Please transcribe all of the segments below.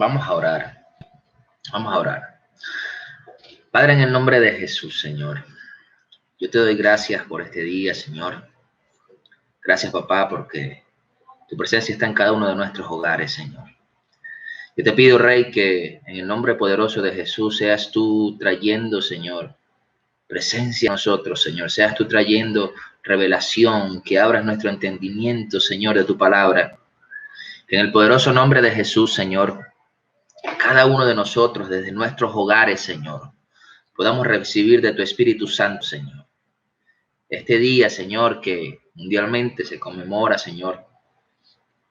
Vamos a orar. Vamos a orar. Padre, en el nombre de Jesús, Señor, yo te doy gracias por este día, Señor. Gracias, papá, porque tu presencia está en cada uno de nuestros hogares, Señor. Yo te pido, Rey, que en el nombre poderoso de Jesús seas tú trayendo, Señor, presencia a nosotros, Señor. Seas tú trayendo revelación, que abras nuestro entendimiento, Señor, de tu palabra. Que en el poderoso nombre de Jesús, Señor, cada uno de nosotros, desde nuestros hogares, Señor, podamos recibir de tu Espíritu Santo, Señor. Este día, Señor, que mundialmente se conmemora, Señor,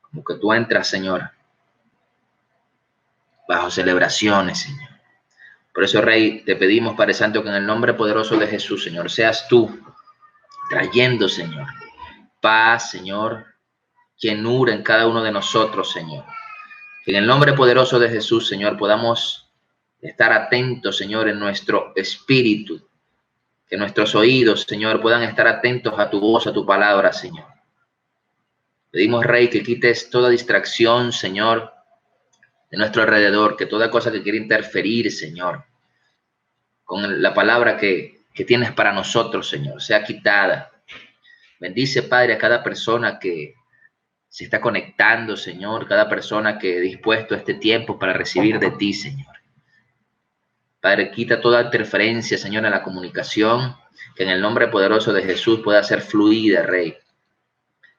como que tú entras, Señor, bajo celebraciones, Señor. Por eso, Rey, te pedimos, Padre Santo, que en el nombre poderoso de Jesús, Señor, seas tú trayendo, Señor, paz, Señor, llenura en cada uno de nosotros, Señor. Que en el nombre poderoso de Jesús, Señor, podamos estar atentos, Señor, en nuestro espíritu. Que nuestros oídos, Señor, puedan estar atentos a tu voz, a tu palabra, Señor. Pedimos, Rey, que quites toda distracción, Señor, de nuestro alrededor, que toda cosa que quiera interferir, Señor, con la palabra que tienes para nosotros, Señor, sea quitada. Bendice, Padre, a cada persona que se está conectando, Señor, cada persona que ha dispuesto este tiempo para recibir de ti, Señor. Padre, quita toda interferencia, Señor, en la comunicación, que en el nombre poderoso de Jesús pueda ser fluida, Rey.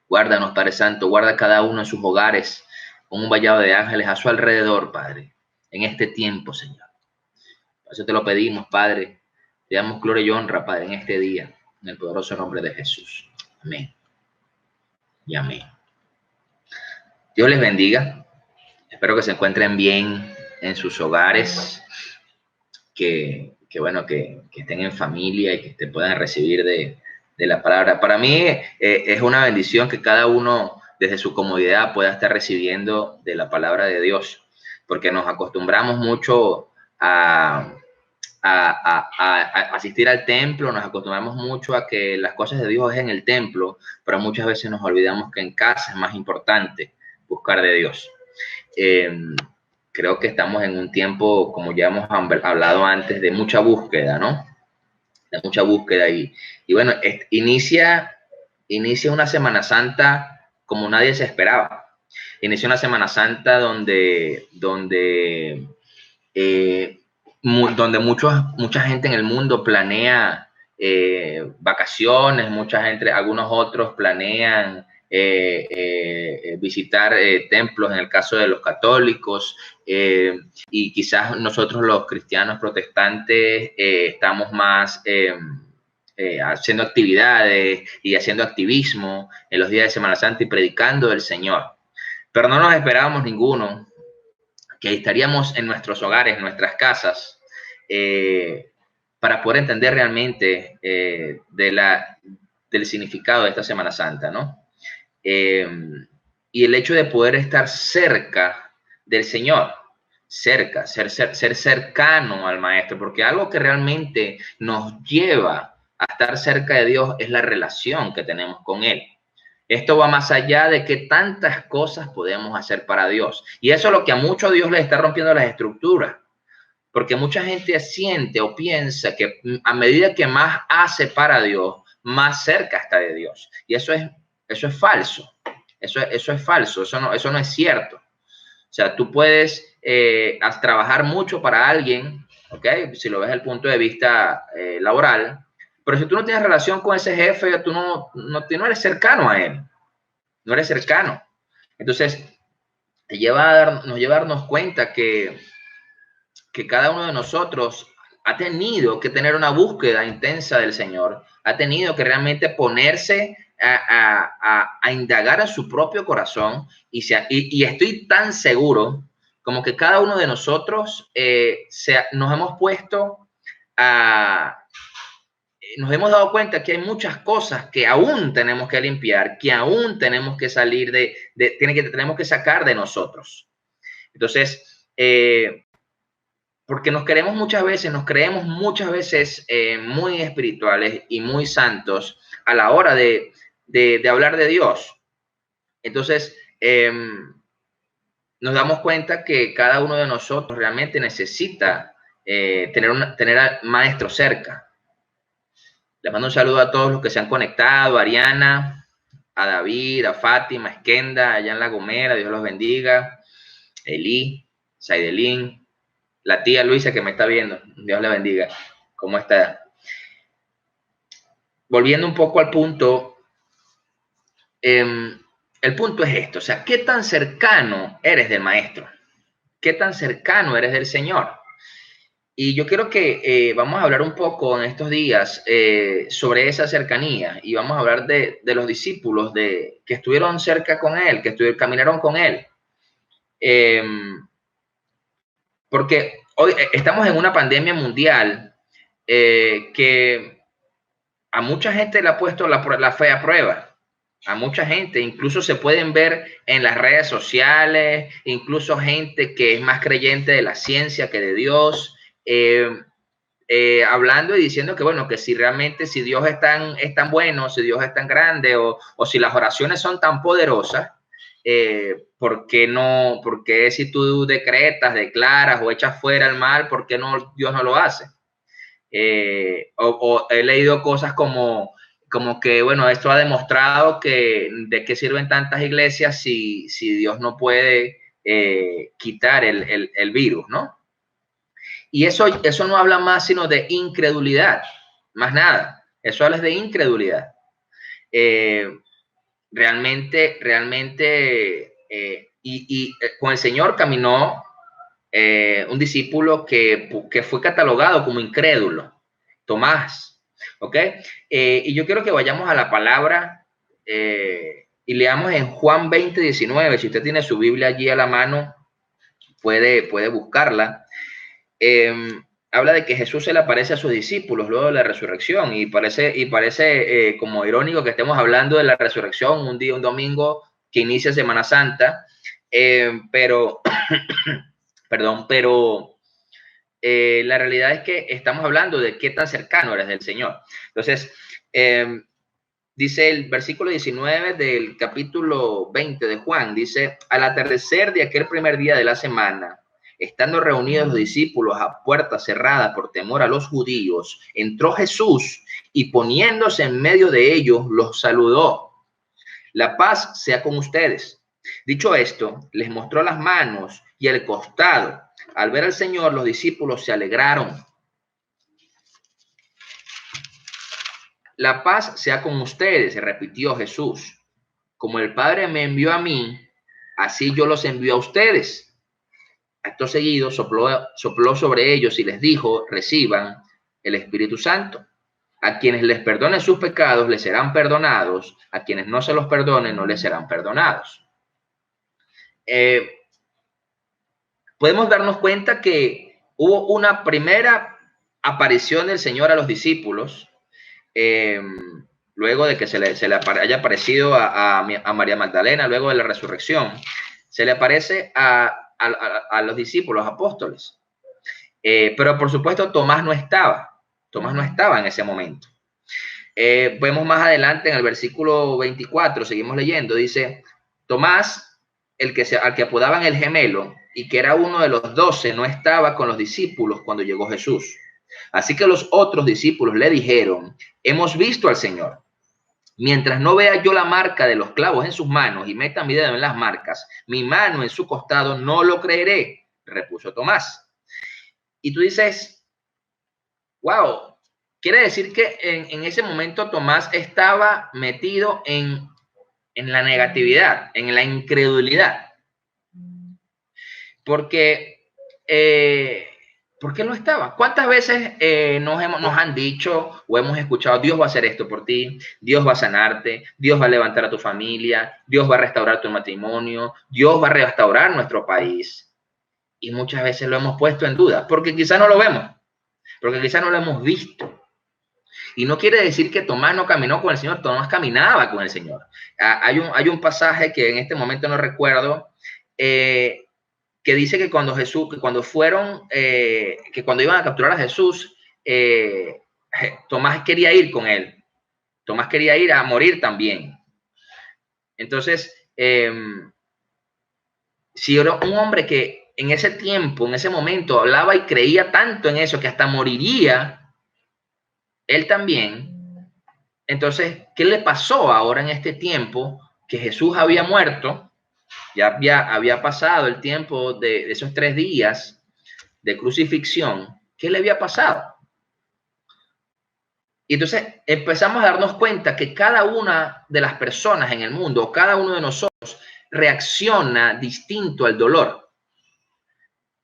Guárdanos, Padre Santo, guarda cada uno en sus hogares con un vallado de ángeles a su alrededor, Padre, en este tiempo, Señor. Por eso te lo pedimos, Padre. Te damos gloria y honra, Padre, en este día, en el poderoso nombre de Jesús. Amén. Y amén. Dios les bendiga. Espero que se encuentren bien en sus hogares, que estén en familia y que te puedan recibir de la palabra. Para mí es una bendición que cada uno desde su comodidad pueda estar recibiendo de la palabra de Dios, porque nos acostumbramos mucho a asistir al templo, nos acostumbramos mucho a que las cosas de Dios es en el templo, pero muchas veces nos olvidamos que en casa es más importante buscar de Dios. Creo que estamos en un tiempo, como ya hemos hablado antes, de mucha búsqueda, ¿no? De mucha búsqueda y bueno, inicia una Semana Santa como nadie se esperaba. Inicia una Semana Santa donde mucha gente en el mundo planea vacaciones, algunos otros planean visitar templos en el caso de los católicos, y quizás nosotros los cristianos protestantes estamos más haciendo actividades y haciendo activismo en los días de Semana Santa y predicando del Señor. Pero no nos esperábamos ninguno que estaríamos en nuestros hogares, en nuestras casas, para poder entender realmente del significado de esta Semana Santa, ¿no? Y el hecho de poder estar cerca del Señor, ser cercano al Maestro, porque algo que realmente nos lleva a estar cerca de Dios es la relación que tenemos con Él. Esto va más allá de que tantas cosas podemos hacer para Dios. Y eso es lo que a muchos Dios les está rompiendo las estructuras. Porque mucha gente siente o piensa que a medida que más hace para Dios, más cerca está de Dios. Y eso es falso. Eso es falso. Eso no es cierto. O sea, tú puedes trabajar mucho para alguien, ¿ok? Si lo ves desde el punto de vista laboral. Pero si tú no tienes relación con ese jefe, tú no eres cercano a él. No eres cercano. Entonces, nos lleva a darnos cuenta que cada uno de nosotros ha tenido que tener una búsqueda intensa del Señor, ha tenido que realmente ponerse a indagar en su propio corazón y estoy tan seguro como que cada uno de nosotros nos hemos puesto nos hemos dado cuenta que hay muchas cosas que aún tenemos que limpiar, que aún tenemos que salir tenemos que sacar de nosotros. Entonces, porque nos creemos muchas veces muy espirituales y muy santos a la hora de hablar de Dios. Entonces, nos damos cuenta que cada uno de nosotros realmente necesita tener al maestro cerca. Les mando un saludo a todos los que se han conectado, a Ariana, a David, a Fátima, a Esquenda, allá en La Gomera, Dios los bendiga, Eli, Saidelín, la tía Luisa que me está viendo, Dios la bendiga. ¿Cómo está? Volviendo un poco al punto, el punto es esto, o sea, ¿qué tan cercano eres del maestro? ¿Qué tan cercano eres del Señor? Y yo quiero que vamos a hablar un poco en estos días sobre esa cercanía y vamos a hablar de los discípulos que estuvieron cerca con Él, que caminaron con Él. Porque hoy estamos en una pandemia mundial que a mucha gente le ha puesto la fe a prueba. A mucha gente, incluso se pueden ver en las redes sociales, incluso gente que es más creyente de la ciencia que de Dios, hablando y diciendo que, bueno, que si realmente, si Dios es tan bueno, si Dios es tan grande, o si las oraciones son tan poderosas, ¿por qué no? ¿Por qué si tú decretas, declaras o echas fuera el mal, por qué no Dios no lo hace? O he leído cosas como que, bueno, esto ha demostrado que de qué sirven tantas iglesias si Dios no puede quitar el virus, ¿no? Y eso no habla más sino de incredulidad, más nada. Eso habla de incredulidad. Realmente, con el Señor caminó un discípulo que fue catalogado como incrédulo, Tomás, ¿ok? Y yo quiero que vayamos a la palabra y leamos en Juan 20:19. Si usted tiene su Biblia allí a la mano, puede buscarla. Habla de que Jesús se le aparece a sus discípulos luego de la resurrección y parece como irónico que estemos hablando de la resurrección un domingo que inicia Semana Santa, pero la realidad es que estamos hablando de qué tan cercano eres del Señor. Entonces, dice el versículo 19 del capítulo 20 de Juan, dice, al atardecer de aquel primer día de la semana, estando reunidos los discípulos a puerta cerrada por temor a los judíos, entró Jesús y poniéndose en medio de ellos, los saludó. La paz sea con ustedes. Dicho esto, les mostró las manos y el costado. Al ver al Señor, los discípulos se alegraron. La paz sea con ustedes, repitió Jesús. Como el Padre me envió a mí, así yo los envío a ustedes. Acto seguido sopló sobre ellos y les dijo, reciban el Espíritu Santo. A quienes les perdonen sus pecados les serán perdonados, a quienes no se los perdonen no les serán perdonados. Podemos darnos cuenta que hubo una primera aparición del Señor a los discípulos, luego de que se le haya aparecido a María Magdalena, luego de la resurrección, se le aparece a los discípulos, apóstoles. Pero por supuesto Tomás no estaba en ese momento. Vemos más adelante en el versículo 24, seguimos leyendo, dice, Tomás, al que apodaban el gemelo, y que era uno de los 12, no estaba con los discípulos cuando llegó Jesús. Así que los otros discípulos le dijeron, hemos visto al Señor. Mientras no vea yo la marca de los clavos en sus manos y meta mi dedo en las marcas, mi mano en su costado, no lo creeré, repuso Tomás. Y tú dices, wow, quiere decir que en ese momento Tomás estaba metido en la negatividad, en la incredulidad. Porque, ¿por qué no estaba? ¿Cuántas veces nos han dicho o hemos escuchado, Dios va a hacer esto por ti, Dios va a sanarte, Dios va a levantar a tu familia, Dios va a restaurar tu matrimonio, Dios va a restaurar nuestro país? Y muchas veces lo hemos puesto en duda, porque quizás no lo vemos, porque quizás no lo hemos visto. Y no quiere decir que Tomás no caminó con el Señor, Tomás caminaba con el Señor. Hay un pasaje que en este momento no recuerdo, que dice que cuando iban a capturar a Jesús, Tomás quería ir con él. Tomás quería ir a morir también. Entonces, si era un hombre que en ese tiempo, en ese momento, hablaba y creía tanto en eso que hasta moriría, él también. Entonces, ¿qué le pasó ahora en este tiempo que Jesús había muerto? Ya había pasado el tiempo de esos 3 días de crucifixión. ¿Qué le había pasado? Y entonces empezamos a darnos cuenta que cada una de las personas en el mundo, cada uno de nosotros, reacciona distinto al dolor.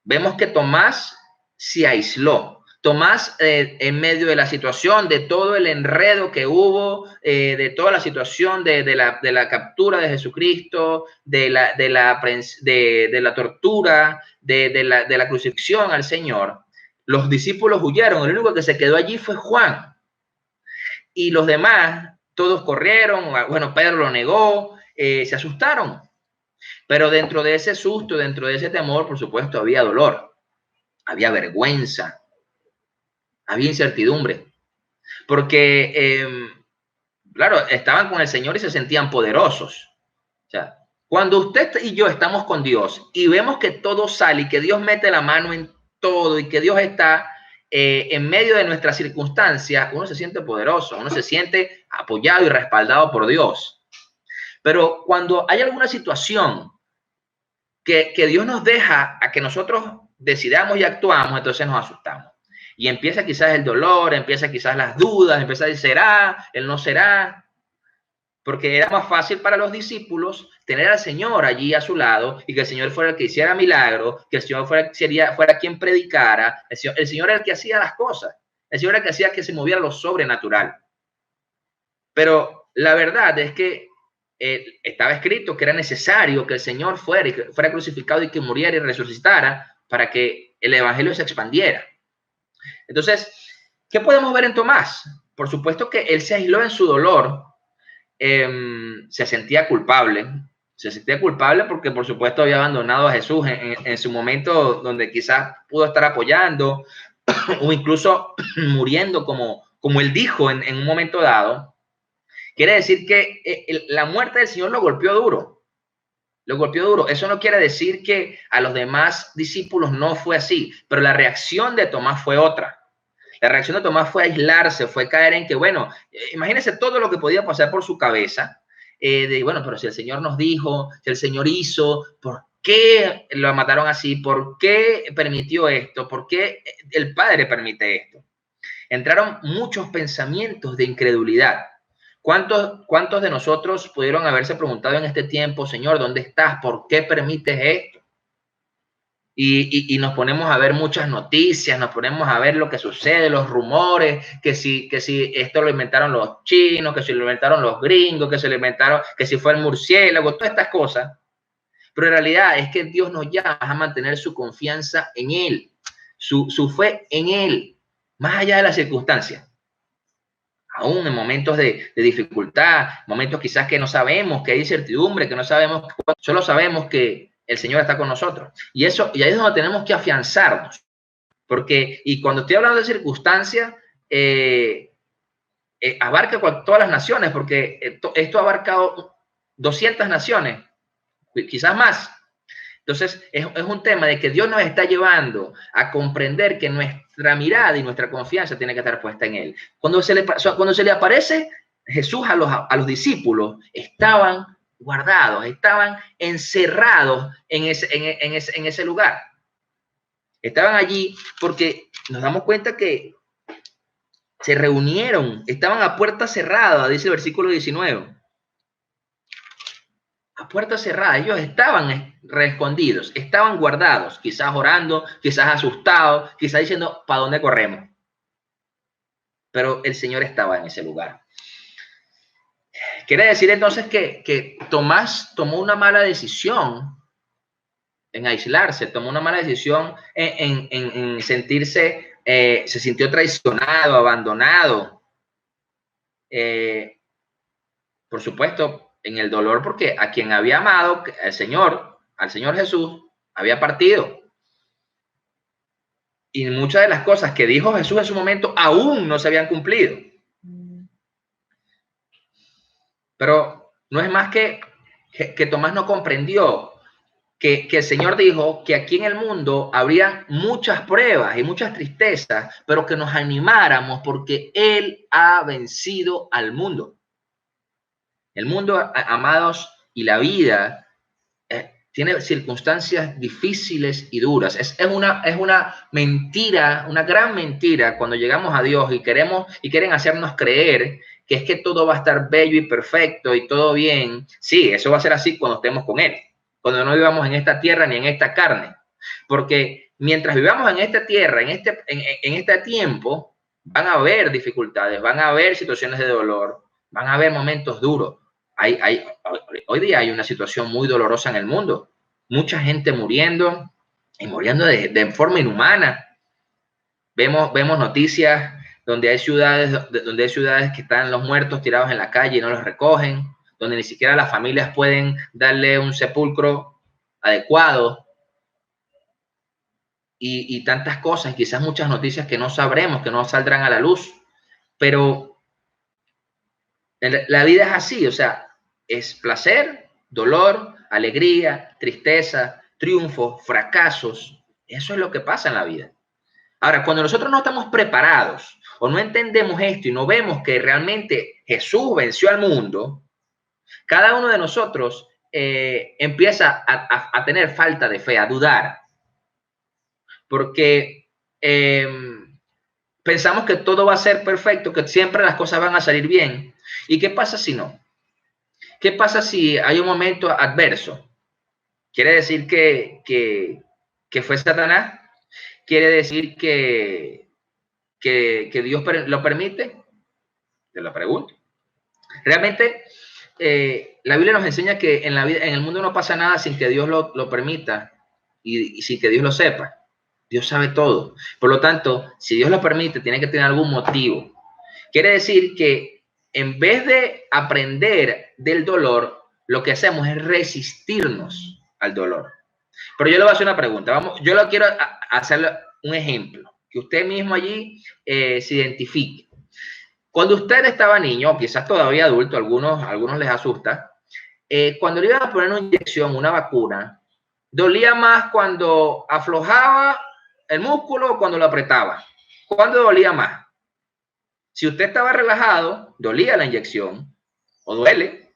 Vemos que Tomás se aisló. Tomás, en medio de la situación, de todo el enredo que hubo, de toda la situación de la captura de Jesucristo, de la tortura, de la crucifixión al Señor, los discípulos huyeron. El único que se quedó allí fue Juan. Y los demás, todos corrieron. Bueno, Pedro lo negó, se asustaron. Pero dentro de ese susto, dentro de ese temor, por supuesto, había dolor, había vergüenza, había incertidumbre, porque, claro, estaban con el Señor y se sentían poderosos. O sea, cuando usted y yo estamos con Dios y vemos que todo sale y que Dios mete la mano en todo y que Dios está en medio de nuestras circunstancias, uno se siente poderoso, uno se siente apoyado y respaldado por Dios. Pero cuando hay alguna situación que Dios nos deja a que nosotros decidamos y actuamos, entonces nos asustamos. Y empieza quizás el dolor, empieza quizás las dudas, empieza a decir, ¿será? ¿Él no será? Porque era más fácil para los discípulos tener al Señor allí a su lado y que el Señor fuera el que hiciera milagros, que el Señor fuera quien predicara. El Señor era el que hacía las cosas. El Señor era el que hacía que se moviera lo sobrenatural. Pero la verdad es que estaba escrito que era necesario que el Señor fuera crucificado y que muriera y resucitara para que el evangelio se expandiera. Entonces, ¿qué podemos ver en Tomás? Por supuesto que él se aisló en su dolor, se sentía culpable porque por supuesto había abandonado a Jesús en su momento donde quizás pudo estar apoyando o incluso muriendo como él dijo en un momento dado. Quiere decir que la muerte del Señor lo golpeó duro. Lo golpeó duro. Eso no quiere decir que a los demás discípulos no fue así, pero la reacción de Tomás fue otra. La reacción de Tomás fue aislarse, fue caer en que, bueno, imagínense todo lo que podía pasar por su cabeza. Bueno, pero si el Señor nos dijo, si el Señor hizo, ¿por qué lo mataron así? ¿Por qué permitió esto? ¿Por qué el Padre permite esto? Entraron muchos pensamientos de incredulidad. ¿Cuántos de nosotros pudieron haberse preguntado en este tiempo, Señor, ¿dónde estás? ¿Por qué permites esto? Y nos ponemos a ver muchas noticias, nos ponemos a ver lo que sucede, los rumores, que si esto lo inventaron los chinos, que si lo inventaron los gringos, que se lo inventaron, que si fue el murciélago, todas estas cosas. Pero en realidad es que Dios nos llama a mantener su confianza en Él, su fe en Él, más allá de las circunstancias. Aún en momentos de dificultad, momentos quizás que no sabemos, que hay incertidumbre, que no sabemos, solo sabemos que el Señor está con nosotros. Y ahí es donde tenemos que afianzarnos. Porque, y cuando estoy hablando de circunstancias, abarca todas las naciones, porque esto ha abarcado 200 naciones, quizás más. Entonces, es un tema de que Dios nos está llevando a comprender que nuestra mirada y nuestra confianza tiene que estar puesta en Él. Cuando se le aparece Jesús a los discípulos, estaban guardados, estaban encerrados en ese lugar. Estaban allí porque nos damos cuenta que se reunieron, estaban a puerta cerrada, dice el versículo 19. A puerta cerrada, ellos estaban escondidos, estaban guardados, quizás orando, quizás asustados, quizás diciendo, ¿para dónde corremos? Pero el Señor estaba en ese lugar. Quiere decir entonces que Tomás tomó una mala decisión en aislarse, tomó una mala decisión en sentirse, se sintió traicionado, abandonado. Por supuesto, en el dolor, porque a quien había amado, al Señor Jesús, había partido. Y muchas de las cosas que dijo Jesús en su momento aún no se habían cumplido. Pero no es más que Tomás no comprendió que el Señor dijo que aquí en el mundo habría muchas pruebas y muchas tristezas, pero que nos animáramos porque Él ha vencido al mundo. El mundo, amados, y la vida tiene circunstancias difíciles y duras. Es una mentira, una gran mentira cuando llegamos a Dios y quieren hacernos creer que es que todo va a estar bello y perfecto y todo bien. Sí, eso va a ser así cuando estemos con Él, cuando no vivamos en esta tierra ni en esta carne. Porque mientras vivamos en esta tierra, en este tiempo, van a haber dificultades, van a haber situaciones de dolor, van a haber momentos duros. Hoy día hay una situación muy dolorosa en el mundo. Mucha gente muriendo y muriendo de forma inhumana. Vemos noticias donde hay ciudades que están los muertos tirados en la calle y no los recogen, donde ni siquiera las familias pueden darle un sepulcro adecuado. Y tantas cosas, quizás muchas noticias que no sabremos, que no saldrán a la luz. Pero la vida es así, o sea, es placer, dolor, alegría, tristeza, triunfo, fracasos. Eso es lo que pasa en la vida. Ahora, cuando nosotros no estamos preparados o no entendemos esto y no vemos que realmente Jesús venció al mundo, cada uno de nosotros empieza a tener falta de fe, a dudar. Porque pensamos que todo va a ser perfecto, que siempre las cosas van a salir bien. ¿Y qué pasa si no? ¿Qué pasa si hay un momento adverso? ¿Quiere decir que fue Satanás? ¿Quiere decir que Dios lo permite? Te lo pregunto. Realmente, la Biblia nos enseña que en el mundo no pasa nada sin que Dios lo permita y sin que Dios lo sepa. Dios sabe todo. Por lo tanto, si Dios lo permite, tiene que tener algún motivo. Quiere decir que en vez de aprender del dolor, lo que hacemos es resistirnos al dolor. Pero yo le voy a hacer una pregunta. Yo le quiero hacer un ejemplo, que usted mismo allí se identifique. Cuando usted estaba niño, o quizás todavía adulto, a algunos les asusta, cuando le iban a poner una inyección, una vacuna, dolía más cuando aflojaba el músculo o cuando lo apretaba. ¿Cuándo dolía más? Si usted estaba relajado, dolía la inyección o duele,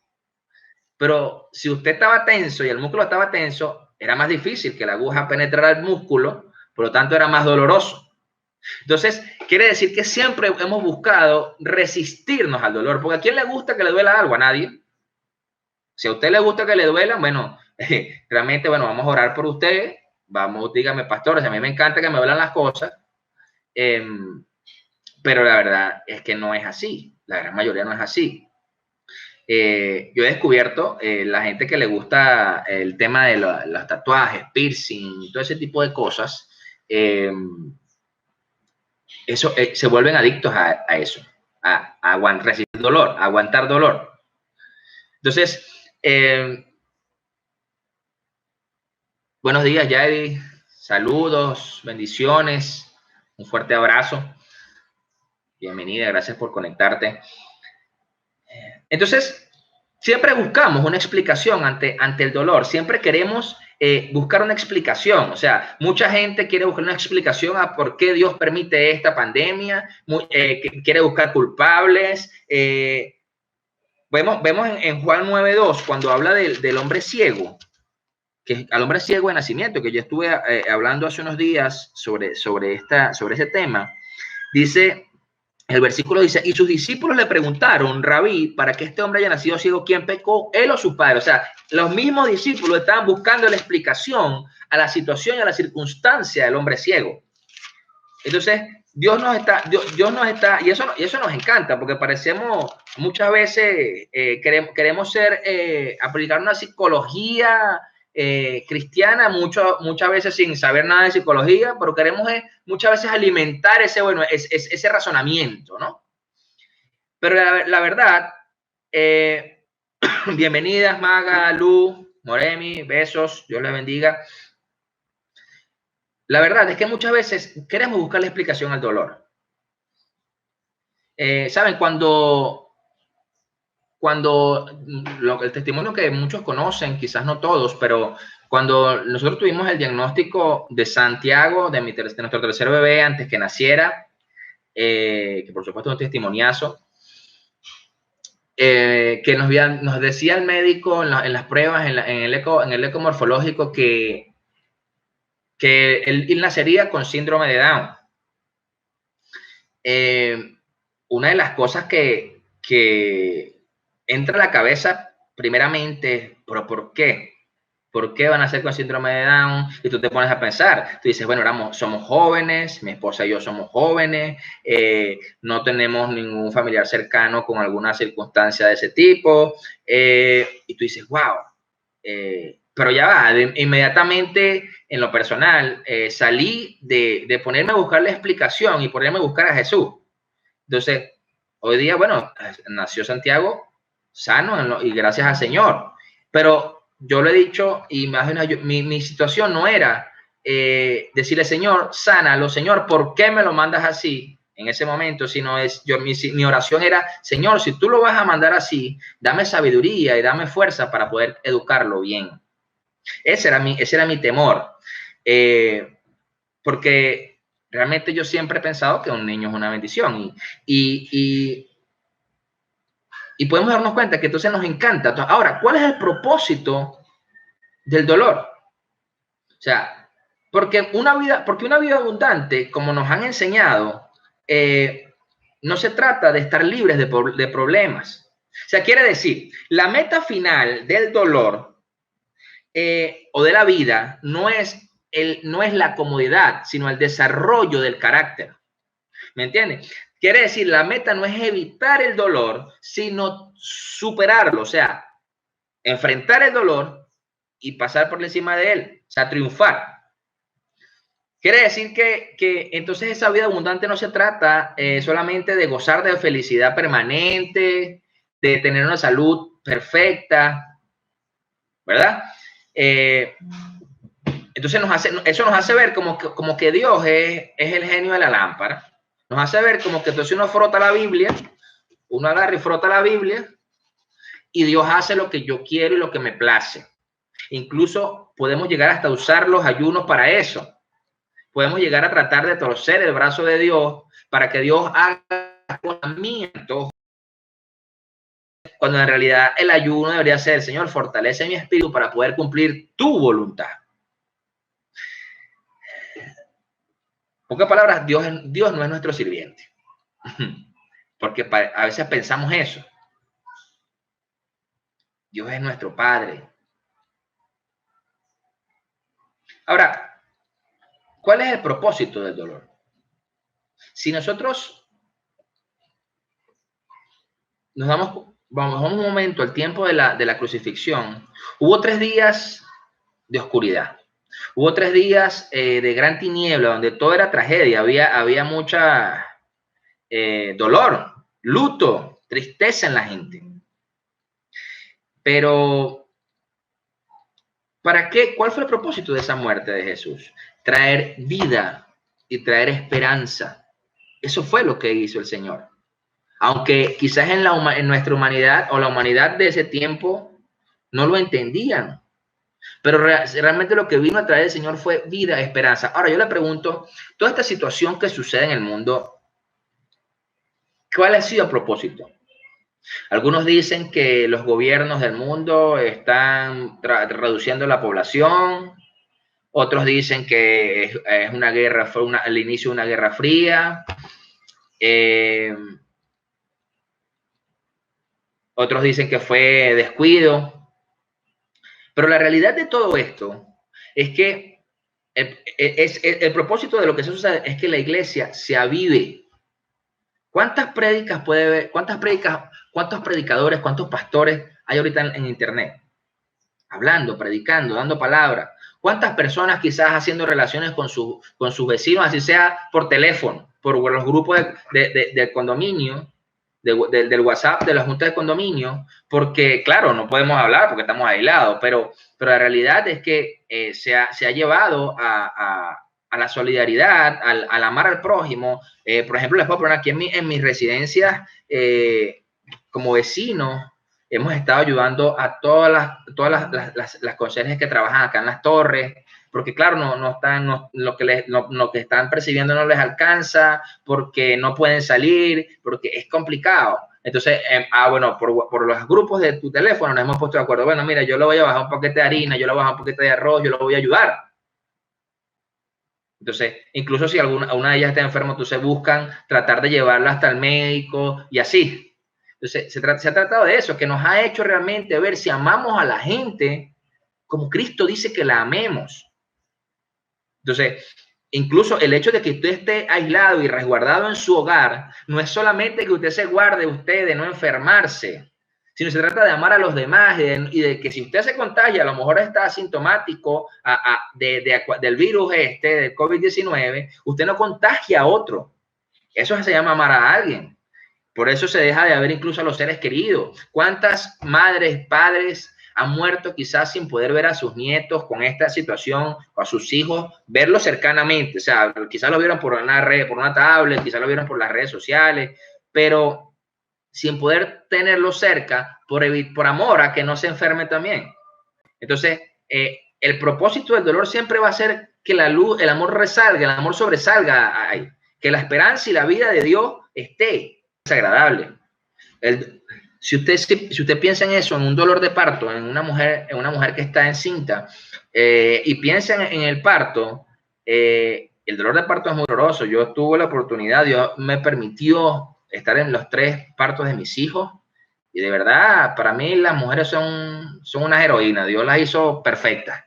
pero si usted estaba tenso y el músculo estaba tenso, era más difícil que la aguja penetrara el músculo, por lo tanto era más doloroso. Entonces, quiere decir que siempre hemos buscado resistirnos al dolor, porque ¿a quién le gusta que le duela algo? A nadie. Si a usted le gusta que le duela, bueno, realmente, bueno, vamos a orar por usted. Vamos, dígame, pastores, a mí me encanta que me duelan las cosas, pero la verdad es que no es así. La gran mayoría no es así. Yo he descubierto la gente que le gusta el tema de los tatuajes, piercing, todo ese tipo de cosas, eso se vuelven adictos a eso, a resistir dolor, a aguantar dolor. Entonces, buenos días, Yadi. Saludos, bendiciones, un fuerte abrazo. Bienvenida, gracias por conectarte. Entonces, siempre buscamos una explicación ante el dolor. Siempre queremos buscar una explicación. O sea, mucha gente quiere buscar una explicación a por qué Dios permite esta pandemia. Quiere buscar culpables. Vemos en Juan 9:2, cuando habla del hombre ciego, que al hombre ciego de nacimiento, que yo estuve hablando hace unos días sobre ese tema. Dice, el versículo dice, y sus discípulos le preguntaron, Rabí, ¿para que este hombre haya nacido ciego? ¿Quién pecó? ¿Él o su padre? O sea, los mismos discípulos estaban buscando la explicación a la situación y a la circunstancia del hombre ciego. Entonces, Dios nos está, y eso nos encanta, porque parecemos, muchas veces queremos aplicar una psicología cristiana, muchas veces sin saber nada de psicología, pero queremos muchas veces alimentar ese razonamiento, ¿no? Pero la verdad, bienvenidas Maga, Lu, Moremi, besos, Dios les bendiga. La verdad es que muchas veces queremos buscar la explicación al dolor. ¿Saben? Cuando el testimonio que muchos conocen, quizás no todos, pero Cuando nosotros tuvimos el diagnóstico de Santiago, de nuestro tercer bebé, antes que naciera, que por supuesto es un testimoniazo, que nos decía el médico en las pruebas, en el eco morfológico, que él nacería con síndrome de Down. Una de las cosas que entra a la cabeza primeramente, ¿pero por qué? ¿Por qué van a nacer con síndrome de Down? Y tú te pones a pensar, tú dices, bueno, somos jóvenes, mi esposa y yo somos jóvenes, no tenemos ningún familiar cercano con alguna circunstancia de ese tipo, y tú dices, wow, pero ya va, inmediatamente en lo personal, salí de ponerme a buscar la explicación y ponerme a buscar a Jesús. Entonces, hoy día, bueno, nació Santiago sano y gracias al Señor, pero yo lo he dicho y mi situación no era decirle, Señor, sánalo, Señor, ¿por qué me lo mandas así en ese momento? Sino mi oración era, Señor, si tú lo vas a mandar así, dame sabiduría y dame fuerza para poder educarlo bien. Ese era mi temor, porque realmente yo siempre he pensado que un niño es una bendición y podemos darnos cuenta que entonces nos encanta. Ahora, ¿cuál es el propósito del dolor? O sea, porque una vida abundante, como nos han enseñado, no se trata de estar libres de problemas. O sea, quiere decir, la meta final del dolor o de la vida no es la comodidad, sino el desarrollo del carácter. ¿Me entiendes? Quiere decir, la meta no es evitar el dolor, sino superarlo, o sea, enfrentar el dolor y pasar por encima de él, o sea, triunfar. Quiere decir que entonces esa vida abundante no se trata solamente de gozar de felicidad permanente, de tener una salud perfecta, ¿verdad? Entonces eso nos hace ver como que Dios es el genio de la lámpara. Nos hace ver como que entonces uno frota la Biblia, uno agarra y frota la Biblia y Dios hace lo que yo quiero y lo que me place. Incluso podemos llegar hasta usar los ayunos para eso. Podemos llegar a tratar de torcer el brazo de Dios para que Dios haga acompañamiento, cuando en realidad el ayuno debería ser, Señor, fortalece mi espíritu para poder cumplir tu voluntad. En pocas palabras, Dios no es nuestro sirviente. Porque a veces pensamos eso. Dios es nuestro Padre. Ahora, ¿cuál es el propósito del dolor? Si nosotros vamos un momento al tiempo de la crucifixión, hubo 3 días de oscuridad. Hubo 3 días de gran tiniebla, donde todo era tragedia. Había mucha dolor, luto, tristeza en la gente. Pero, ¿para qué? ¿Cuál fue el propósito de esa muerte de Jesús? Traer vida y traer esperanza. Eso fue lo que hizo el Señor. Aunque quizás en nuestra humanidad o la humanidad de ese tiempo no lo entendían. Pero realmente lo que vino a traer el Señor fue vida, esperanza. Ahora yo le pregunto, toda esta situación que sucede en el mundo, ¿cuál ha sido el propósito? Algunos dicen que los gobiernos del mundo están reduciendo la población. Otros dicen que es una guerra, fue el inicio de una guerra fría. Otros dicen que fue descuido. Pero la realidad de todo esto es que el propósito de lo que sucede es que la iglesia se avive. ¿Cuántas prédicas puede haber? ¿Cuántos predicadores, cuántos pastores hay ahorita en internet? Hablando, predicando, dando palabra. ¿Cuántas personas quizás haciendo relaciones con sus vecinos, así sea por teléfono, por los grupos del condominio, del WhatsApp, de la junta de condominio? Porque, claro, no podemos hablar porque estamos aislados, pero la realidad es que se ha llevado a la solidaridad, al amar al prójimo. Por ejemplo, les puedo poner aquí en mis residencias como vecino. hemos estado ayudando a todas las conserjes que trabajan acá en las torres, porque claro, lo que están percibiendo no les alcanza, porque no pueden salir, porque es complicado. Entonces, bueno, por los grupos de tu teléfono nos hemos puesto de acuerdo. Bueno, mira, yo le voy a bajar un paquete de harina, yo le voy a bajar un paquete de arroz, yo lo voy a ayudar. Entonces, incluso si una de ellas está enferma, entonces buscan tratar de llevarla hasta el médico y así. Entonces, se ha tratado de eso, que nos ha hecho realmente ver si amamos a la gente como Cristo dice que la amemos. Entonces, incluso el hecho de que usted esté aislado y resguardado en su hogar, no es solamente que usted se guarde usted de no enfermarse, sino se trata de amar a los demás y de que si usted se contagia, a lo mejor está asintomático del virus del COVID-19, usted no contagia a otro. Eso se llama amar a alguien. Por eso se deja de ver incluso a los seres queridos. ¿Cuántas madres, padres han muerto quizás sin poder ver a sus nietos con esta situación, o a sus hijos, verlos cercanamente? O sea, quizás lo vieron por una red, por una tablet, quizás lo vieron por las redes sociales, pero sin poder tenerlo cerca por amor a que no se enferme también. Entonces, el propósito del dolor siempre va a ser que la luz, el amor resalga, el amor sobresalga ahí, que la esperanza y la vida de Dios esté. Es agradable. Si usted piensa en eso, en un dolor de parto, en una mujer que está encinta, y piensa en el parto, el dolor de parto es muy doloroso. Yo tuve la oportunidad, Dios me permitió estar en los 3 partos de mis hijos, y de verdad, para mí las mujeres son unas heroínas. Dios las hizo perfectas,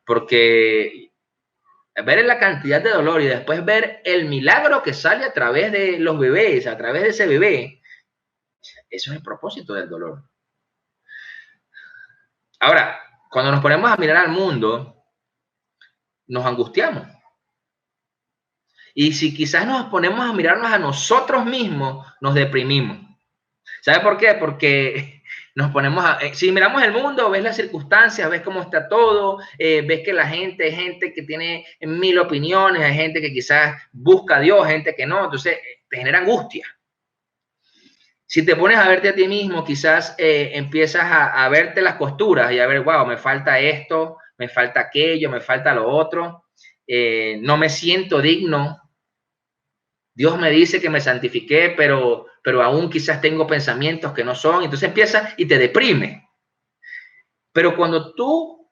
porque ver la cantidad de dolor y después ver el milagro que sale a través de los bebés, a través de ese bebé, eso es el propósito del dolor. Ahora, cuando nos ponemos a mirar al mundo, nos angustiamos. Y si quizás nos ponemos a mirarnos a nosotros mismos, nos deprimimos. ¿Sabe por qué? Porque nos ponemos si miramos el mundo, ves las circunstancias, ves cómo está todo, ves que la gente, hay gente que tiene 1000 opiniones, hay gente que quizás busca a Dios, gente que no, entonces te genera angustia. Si te pones a verte a ti mismo, quizás empiezas a verte las costuras y a ver, wow, me falta esto, me falta aquello, me falta lo otro, no me siento digno. Dios me dice que me santifiqué, pero aún quizás tengo pensamientos que no son. Entonces empieza y te deprime. Pero cuando tú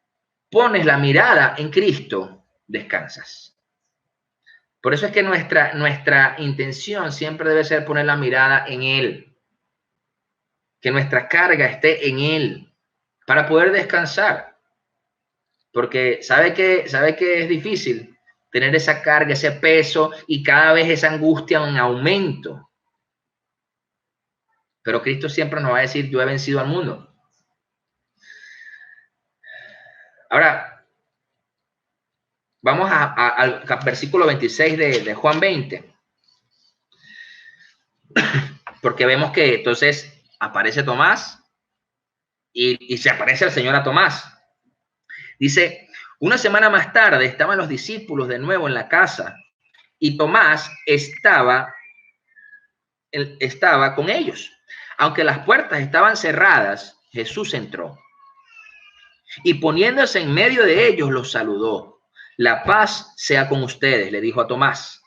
pones la mirada en Cristo, descansas. Por eso es que nuestra intención siempre debe ser poner la mirada en Él. Que nuestra carga esté en Él para poder descansar. Porque sabe que es difícil tener esa carga, ese peso y cada vez esa angustia en aumento. Pero Cristo siempre nos va a decir, yo he vencido al mundo. Ahora, vamos al versículo 26 de Juan 20. Porque vemos que entonces aparece Tomás y se aparece el Señor a Tomás. Dice, una semana más tarde estaban los discípulos de nuevo en la casa y Tomás estaba con ellos. Aunque las puertas estaban cerradas, Jesús entró y poniéndose en medio de ellos los saludó. La paz sea con ustedes, le dijo a Tomás.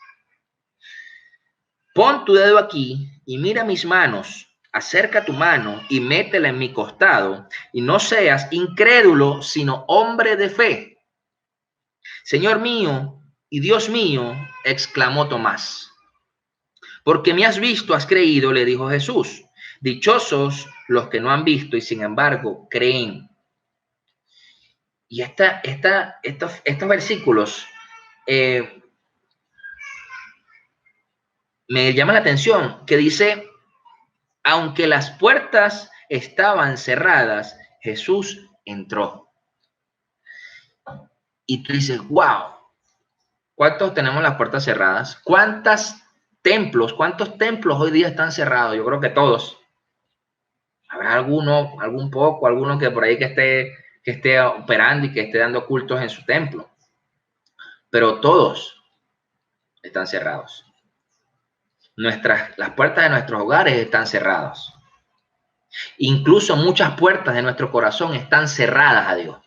Pon tu dedo aquí y mira mis manos. Acerca tu mano y métela en mi costado y no seas incrédulo, sino hombre de fe. Señor mío y Dios mío, exclamó Tomás. Porque me has visto, has creído, le dijo Jesús. Dichosos los que no han visto y sin embargo creen. Y estos versículos me llama la atención, que dice, aunque las puertas estaban cerradas, Jesús entró. Y tú dices, wow, ¿cuántos tenemos las puertas cerradas? ¿Cuántos templos hoy día están cerrados? Yo creo que todos. Habrá alguno que por ahí que esté operando y que esté dando cultos en su templo. Pero todos están cerrados. Las puertas de nuestros hogares están cerradas. Incluso muchas puertas de nuestro corazón están cerradas a Dios.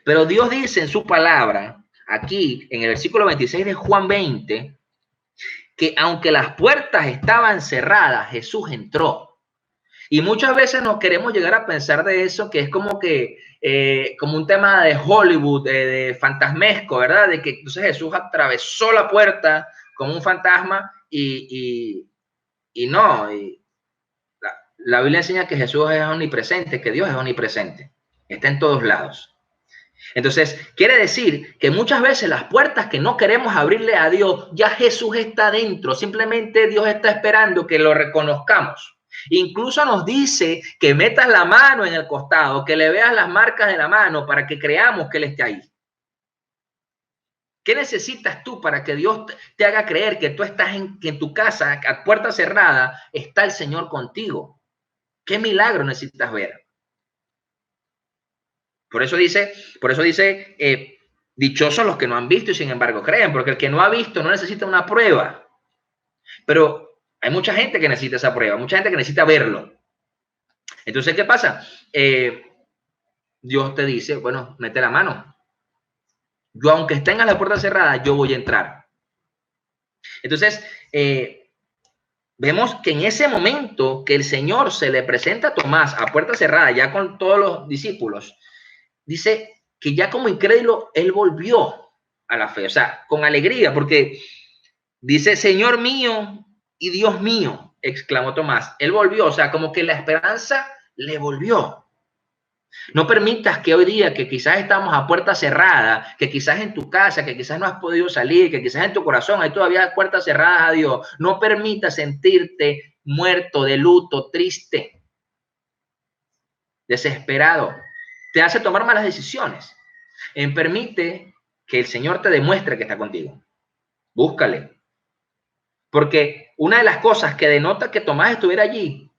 Pero Dios dice en su palabra, aquí en el versículo 26 de Juan 20, que aunque las puertas estaban cerradas, Jesús entró. Y muchas veces nos queremos llegar a pensar de eso, que es como que, como un tema de Hollywood, de fantasmesco, ¿verdad? De que entonces Jesús atravesó la puerta como un fantasma y no. La Biblia enseña que Jesús es omnipresente, que Dios es omnipresente. Está en todos lados. Entonces, quiere decir que muchas veces las puertas que no queremos abrirle a Dios, ya Jesús está dentro. Simplemente Dios está esperando que lo reconozcamos. Incluso nos dice que metas la mano en el costado, que le veas las marcas de la mano para que creamos que Él esté ahí. ¿Qué necesitas tú para que Dios te haga creer que tú estás en tu casa, a puerta cerrada, está el Señor contigo? ¿Qué milagro necesitas ver? Por eso dice, dichosos los que no han visto y sin embargo creen, porque el que no ha visto no necesita una prueba. Pero hay mucha gente que necesita esa prueba, mucha gente que necesita verlo. Entonces, ¿qué pasa? Dios te dice, bueno, mete la mano. Yo, aunque tengas la puerta cerrada, yo voy a entrar. Entonces, vemos que en ese momento que el Señor se le presenta a Tomás a puerta cerrada, ya con todos los discípulos, dice que ya como incrédulo, él volvió a la fe, o sea, con alegría, porque dice, Señor mío y Dios mío, exclamó Tomás. Él volvió, o sea, como que la esperanza le volvió. No permitas que hoy día, que quizás estamos a puerta cerrada, que quizás en tu casa, que quizás no has podido salir, que quizás en tu corazón hay todavía puertas cerradas a Dios, no permitas sentirte muerto, de luto, triste, desesperado. Te hace tomar malas decisiones. Permite que el Señor te demuestre que está contigo. Búscale. Porque una de las cosas que denota que Tomás estuviera allí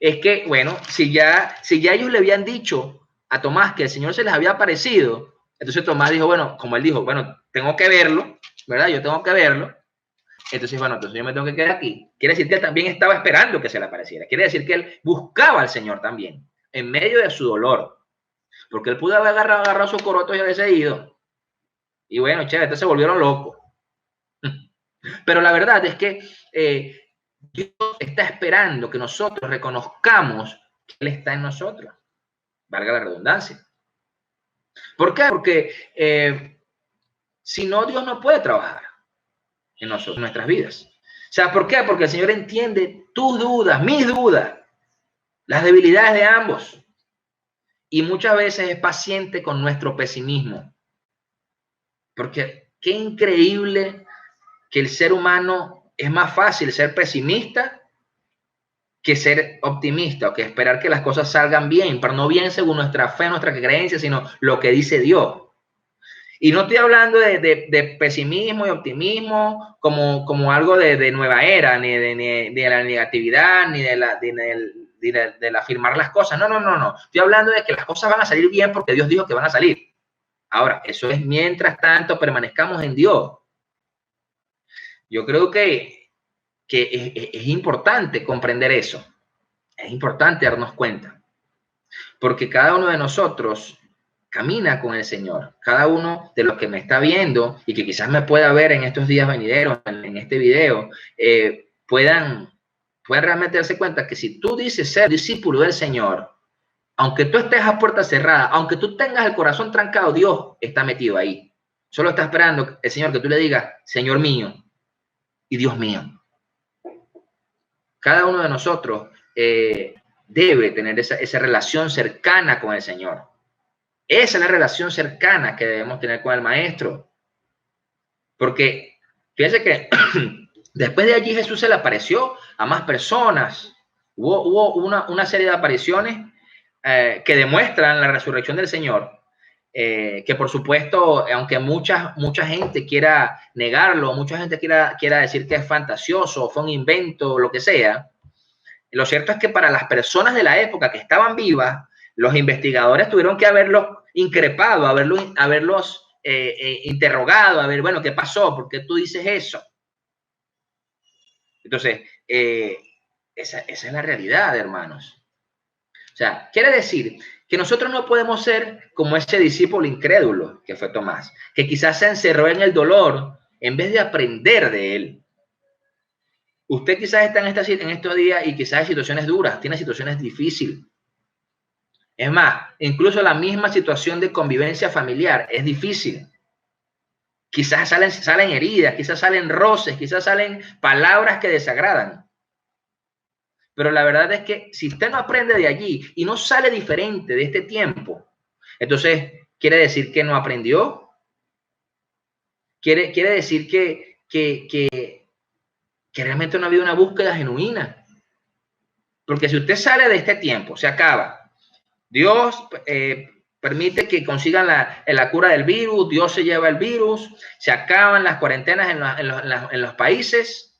es que, bueno, si ya ellos le habían dicho a Tomás que el Señor se les había aparecido, entonces Tomás dijo, bueno, como él dijo, bueno, tengo que verlo, ¿verdad? Yo tengo que verlo. Entonces, bueno, entonces yo me tengo que quedar aquí. Quiere decir que él también estaba esperando que se le apareciera. Quiere decir que él buscaba al Señor también, en medio de su dolor. Porque él pudo haber agarrado su coroto y haberse ido. Y bueno, chévere, entonces se volvieron locos. Pero la verdad es que Dios está esperando que nosotros reconozcamos que Él está en nosotros. Valga la redundancia. ¿Por qué? Porque si no, Dios no puede trabajar en nosotros, en nuestras vidas. O sea, ¿por qué? Porque el Señor entiende tus dudas, mis dudas, las debilidades de ambos. Y muchas veces es paciente con nuestro pesimismo. Porque qué increíble que el ser humano es más fácil ser pesimista que ser optimista o que esperar que las cosas salgan bien, pero no bien según nuestra fe, nuestra creencia, sino lo que dice Dios. Y no estoy hablando de pesimismo y optimismo como algo de nueva era, ni de la negatividad, ni de afirmar las cosas. No. Estoy hablando de que las cosas van a salir bien porque Dios dijo que van a salir. Ahora, eso es mientras tanto permanezcamos en Dios. Yo creo que es importante comprender eso. Es importante darnos cuenta. Porque cada uno de nosotros camina con el Señor. Cada uno de los que me está viendo y que quizás me pueda ver en estos días venideros, en este video, puedan realmente darse cuenta que si tú dices ser discípulo del Señor, aunque tú estés a puerta cerrada, aunque tú tengas el corazón trancado, Dios está metido ahí. Solo está esperando el Señor que tú le digas, Señor mío y Dios mío. Cada uno de nosotros debe tener esa relación cercana con el Señor. Esa es la relación cercana que debemos tener con el Maestro. Porque fíjense que después de allí Jesús se le apareció a más personas. Hubo una serie de apariciones que demuestran la resurrección del Señor. Que por supuesto, aunque mucha gente quiera negarlo, mucha gente quiera decir que es fantasioso, fue un invento, lo que sea, lo cierto es que para las personas de la época que estaban vivas, los investigadores tuvieron que haberlos increpado, haberlos interrogado, a ver, bueno, ¿qué pasó? ¿Por qué tú dices eso? Entonces, esa es la realidad, hermanos. sea, quiere decir que nosotros no podemos ser como ese discípulo incrédulo que fue Tomás, que quizás se encerró en el dolor en vez de aprender de él. Usted quizás está en estos días y quizás hay situaciones duras, tiene situaciones difíciles. Es más, incluso la misma situación de convivencia familiar es difícil. Quizás salen heridas, quizás salen roces, quizás salen palabras que desagradan. Pero la verdad es que si usted no aprende de allí y no sale diferente de este tiempo, entonces quiere decir que no aprendió. Quiere decir que realmente no ha habido una búsqueda genuina. Porque si usted sale de este tiempo, se acaba. Dios permite que consigan la cura del virus, Dios se lleva el virus, se acaban las cuarentenas en los países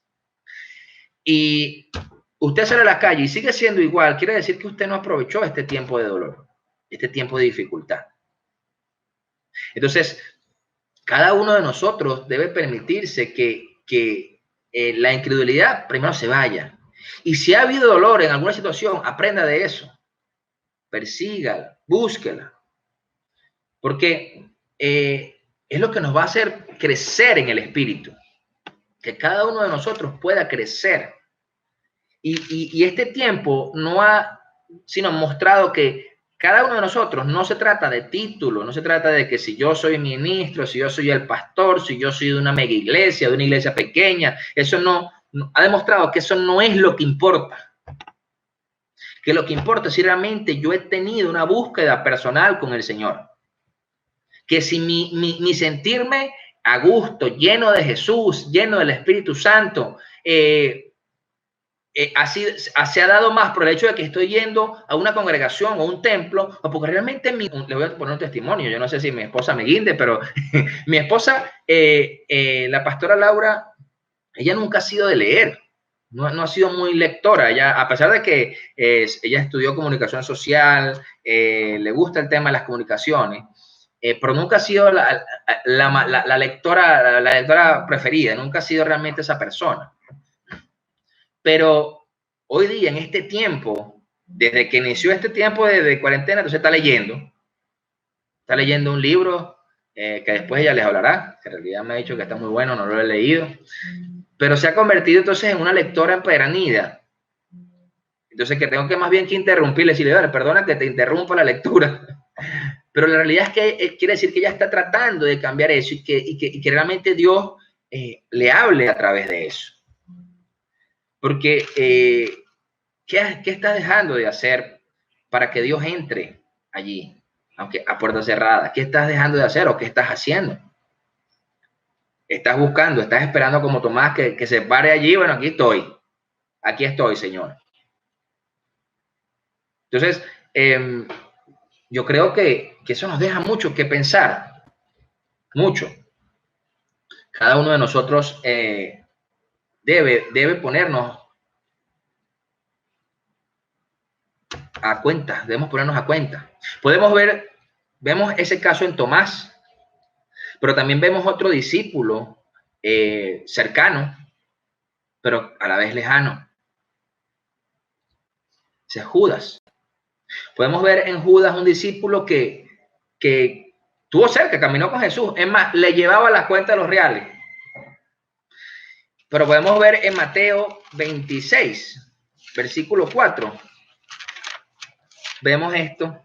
y usted sale a la calle y sigue siendo igual, quiere decir que usted no aprovechó este tiempo de dolor, este tiempo de dificultad. Entonces, cada uno de nosotros debe permitirse que la incredulidad primero se vaya. Y si ha habido dolor en alguna situación, aprenda de eso. Persígala, búsquela. Porque es lo que nos va a hacer crecer en el espíritu. Que cada uno de nosotros pueda crecer. Y este tiempo no ha sino mostrado que cada uno de nosotros no se trata de título, no se trata de que si yo soy ministro, si yo soy el pastor, si yo soy de una mega iglesia, de una iglesia pequeña, eso no ha demostrado que eso no es lo que importa. Que lo que importa es si realmente yo he tenido una búsqueda personal con el Señor. Que si mi sentirme a gusto, lleno de Jesús, lleno del Espíritu Santo, se ha dado más por el hecho de que estoy yendo a una congregación o un templo, o porque realmente le voy a poner un testimonio. Yo no sé si mi esposa me guinde, pero mi esposa, la pastora Laura, ella nunca ha sido de leer. No ha sido muy lectora. Ella, a pesar de que ella estudió comunicación social, le gusta el tema de las comunicaciones, pero nunca ha sido la lectora preferida, nunca ha sido realmente esa persona. Pero hoy día, en este tiempo, desde que inició este tiempo de cuarentena, entonces está leyendo un libro que después ella les hablará, que en realidad me ha dicho que está muy bueno, no lo he leído, pero se ha convertido entonces en una lectora empedernida. Entonces que tengo que más bien que interrumpirle, decirle, perdona que te interrumpa la lectura. Pero la realidad es que quiere decir que ella está tratando de cambiar eso y que realmente Dios le hable a través de eso. Porque, ¿qué estás dejando de hacer para que Dios entre allí, aunque a puerta cerrada? ¿Qué estás dejando de hacer o qué estás haciendo? ¿Estás buscando, estás esperando como Tomás que se pare allí? Bueno, aquí estoy, Señor. Entonces, yo creo que eso nos deja mucho que pensar, mucho. Cada uno de nosotros debe ponernos a cuenta, debemos ponernos a cuenta. Vemos ese caso en Tomás, pero también vemos otro discípulo cercano, pero a la vez lejano. Ese es Judas. Podemos ver en Judas un discípulo que tuvo cerca, caminó con Jesús. Es más, le llevaba las cuentas de los reales. Pero podemos ver en Mateo 26, versículo 4. Vemos esto.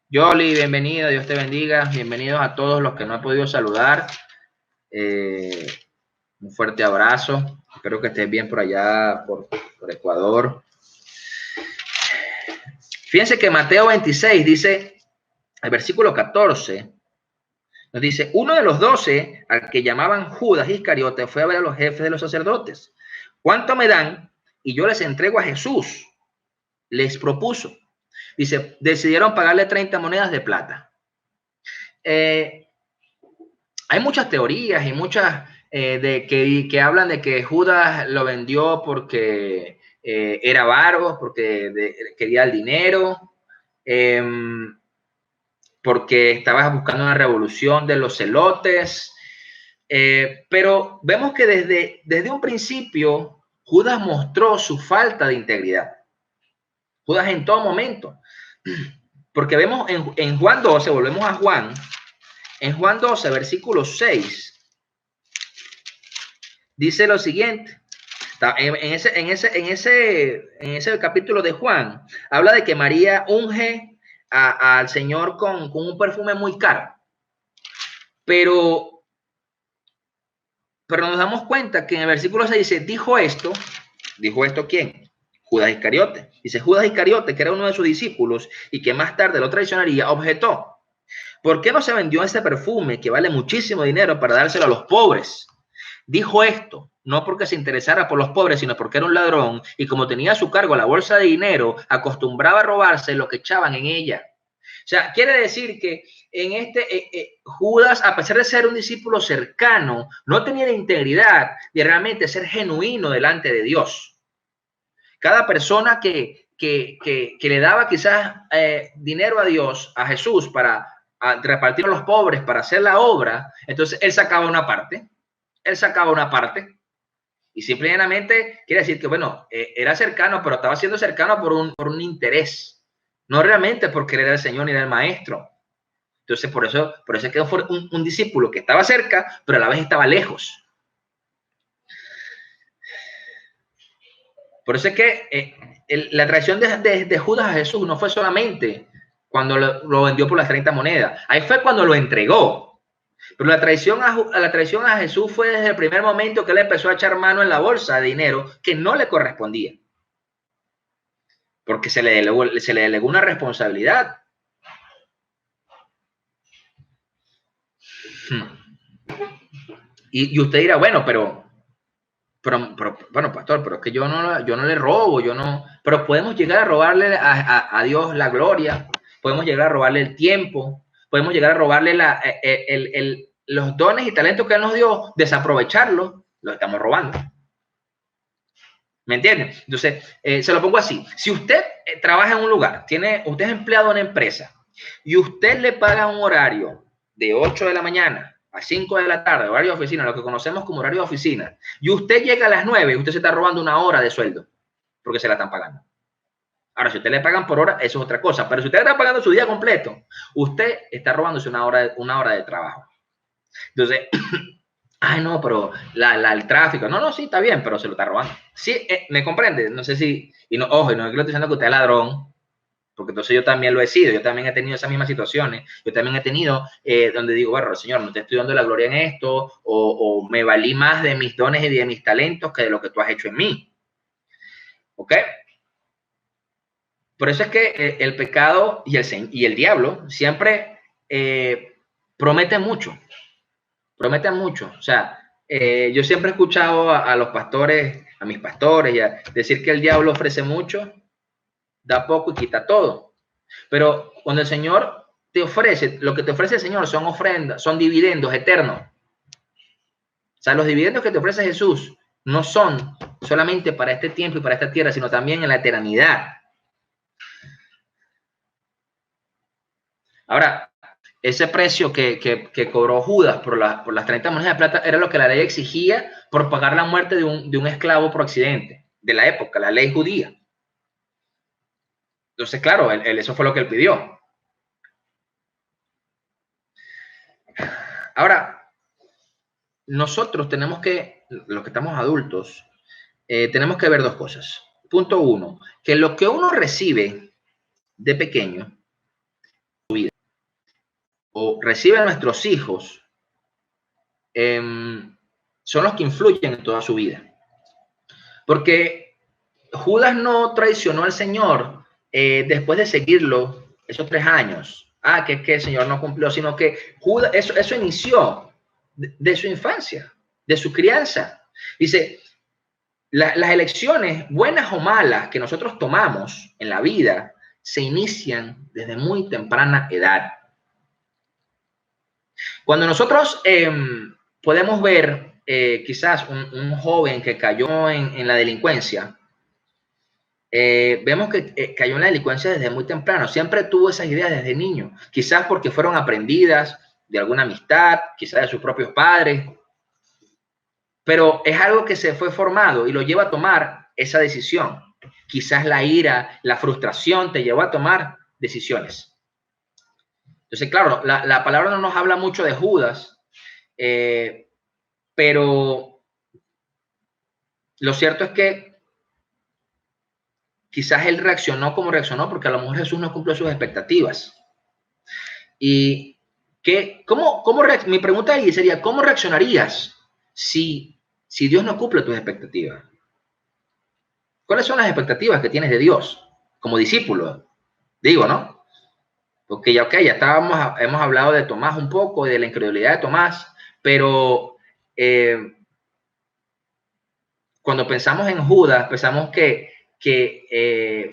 Yoli, bienvenido, Dios te bendiga. Bienvenidos a todos los que no he podido saludar. Un fuerte abrazo. Espero que estés bien por allá, por Ecuador. Fíjense que Mateo 26 dice, el versículo 14, nos dice, uno de los 12, al que llamaban Judas Iscariote, fue a ver a los jefes de los sacerdotes. ¿Cuánto me dan? Y yo les entrego a Jesús. Les propuso. Dice, decidieron pagarle 30 monedas de plata. Hay muchas teorías y muchas que hablan de que Judas lo vendió porque era avaro, porque quería el dinero, porque estaba buscando una revolución de los celotes. Pero vemos que desde un principio Judas mostró su falta de integridad. Judas en todo momento. Porque vemos en Juan 12, volvemos a Juan, en Juan 12, versículo 6, dice lo siguiente. En ese capítulo de Juan, habla de que María unge al Señor con un perfume muy caro. Pero nos damos cuenta que en el versículo 6 dice, ¿dijo esto quién? Judas Iscariote. Dice, Judas Iscariote, que era uno de sus discípulos y que más tarde lo traicionaría, objetó, ¿por qué no se vendió ese perfume que vale muchísimo dinero para dárselo a los pobres? Dijo esto, no porque se interesara por los pobres, sino porque era un ladrón y como tenía a su cargo la bolsa de dinero, acostumbraba a robarse lo que echaban en ella. O sea, quiere decir que en Judas, a pesar de ser un discípulo cercano, no tenía la integridad de realmente ser genuino delante de Dios. Cada persona que le daba quizás dinero a Dios, a Jesús, para repartir a los pobres, para hacer la obra, entonces él sacaba una parte. Y simplemente quiere decir que, bueno, era cercano, pero estaba siendo cercano por un interés, no realmente por querer al Señor ni al Maestro. Entonces, por eso es que fue un discípulo que estaba cerca, pero a la vez estaba lejos. Por eso es que la traición de Judas a Jesús no fue solamente cuando lo vendió por las 30 monedas. Ahí fue cuando lo entregó. Pero la traición a Jesús fue desde el primer momento que él empezó a echar mano en la bolsa de dinero que no le correspondía. Porque se le delegó una responsabilidad. Y usted dirá, bueno, pero bueno, pastor, pero es que yo no le robo, pero podemos llegar a robarle a Dios la gloria, podemos llegar a robarle el tiempo, podemos llegar a robarle los dones y talentos que Él nos dio, desaprovecharlos, los estamos robando. ¿Me entienden? Entonces, se lo pongo así. Si usted trabaja en un lugar, usted es empleado en una empresa y usted le paga un horario de 8 de la mañana a 5 de la tarde, horario de oficina, lo que conocemos como horario de oficina, y usted llega a las 9, usted se está robando una hora de sueldo porque se la están pagando. Ahora, si usted le pagan por hora, eso es otra cosa, pero si usted está pagando su día completo, usted está robándose una hora de trabajo. Entonces, ay, no, pero el tráfico, no, sí, está bien, pero se lo está robando. Sí, ¿me comprende? No sé si, ojo, no es que le estoy diciendo que usted es ladrón, porque entonces yo también lo he sido, yo también he tenido esas mismas situaciones, yo también he tenido donde digo, bueno, Señor, no te estoy dando la gloria en esto, o me valí más de mis dones y de mis talentos que de lo que tú has hecho en mí. ¿Ok? Por eso es que el pecado y el diablo siempre prometen mucho. O sea, yo siempre he escuchado a los pastores, a mis pastores, decir que el diablo ofrece mucho, da poco y quita todo. Pero cuando el Señor te ofrece, lo que te ofrece el Señor son ofrendas, son dividendos eternos. O sea, los dividendos que te ofrece Jesús no son solamente para este tiempo y para esta tierra, sino también en la eternidad. Ahora, ese precio que cobró Judas por las 30 monedas de plata era lo que la ley exigía por pagar la muerte de un esclavo por accidente de la época, la ley judía. Entonces, claro, eso fue lo que él pidió. Ahora, nosotros tenemos que, los que estamos adultos, tenemos que ver dos cosas. Punto uno, que lo que uno recibe de pequeño, su vida, o recibe a nuestros hijos, son los que influyen en toda su vida. Porque Judas no traicionó al Señor después de seguirlo esos 3 años. Que el Señor no cumplió, sino que Judas, eso inició de su infancia, de su crianza. Dice, las elecciones, buenas o malas, que nosotros tomamos en la vida, se inician desde muy temprana edad. Cuando nosotros podemos ver quizás un joven que cayó en la delincuencia, vemos que cayó en la delincuencia desde muy temprano. Siempre tuvo esas ideas desde niño, quizás porque fueron aprendidas de alguna amistad, quizás de sus propios padres, pero es algo que se fue formado y lo lleva a tomar esa decisión. quizás la ira, la frustración te llevó a tomar decisiones. Entonces, claro, la palabra no nos habla mucho de Judas, pero lo cierto es que quizás él reaccionó como reaccionó porque a lo mejor Jesús no cumplió sus expectativas. Y mi pregunta ahí sería, ¿cómo reaccionarías si Dios no cumple tus expectativas? ¿Cuáles son las expectativas que tienes de Dios como discípulo? Digo, ¿no? Porque ya hemos hablado de Tomás un poco, de la incredulidad de Tomás, pero cuando pensamos en Judas, pensamos que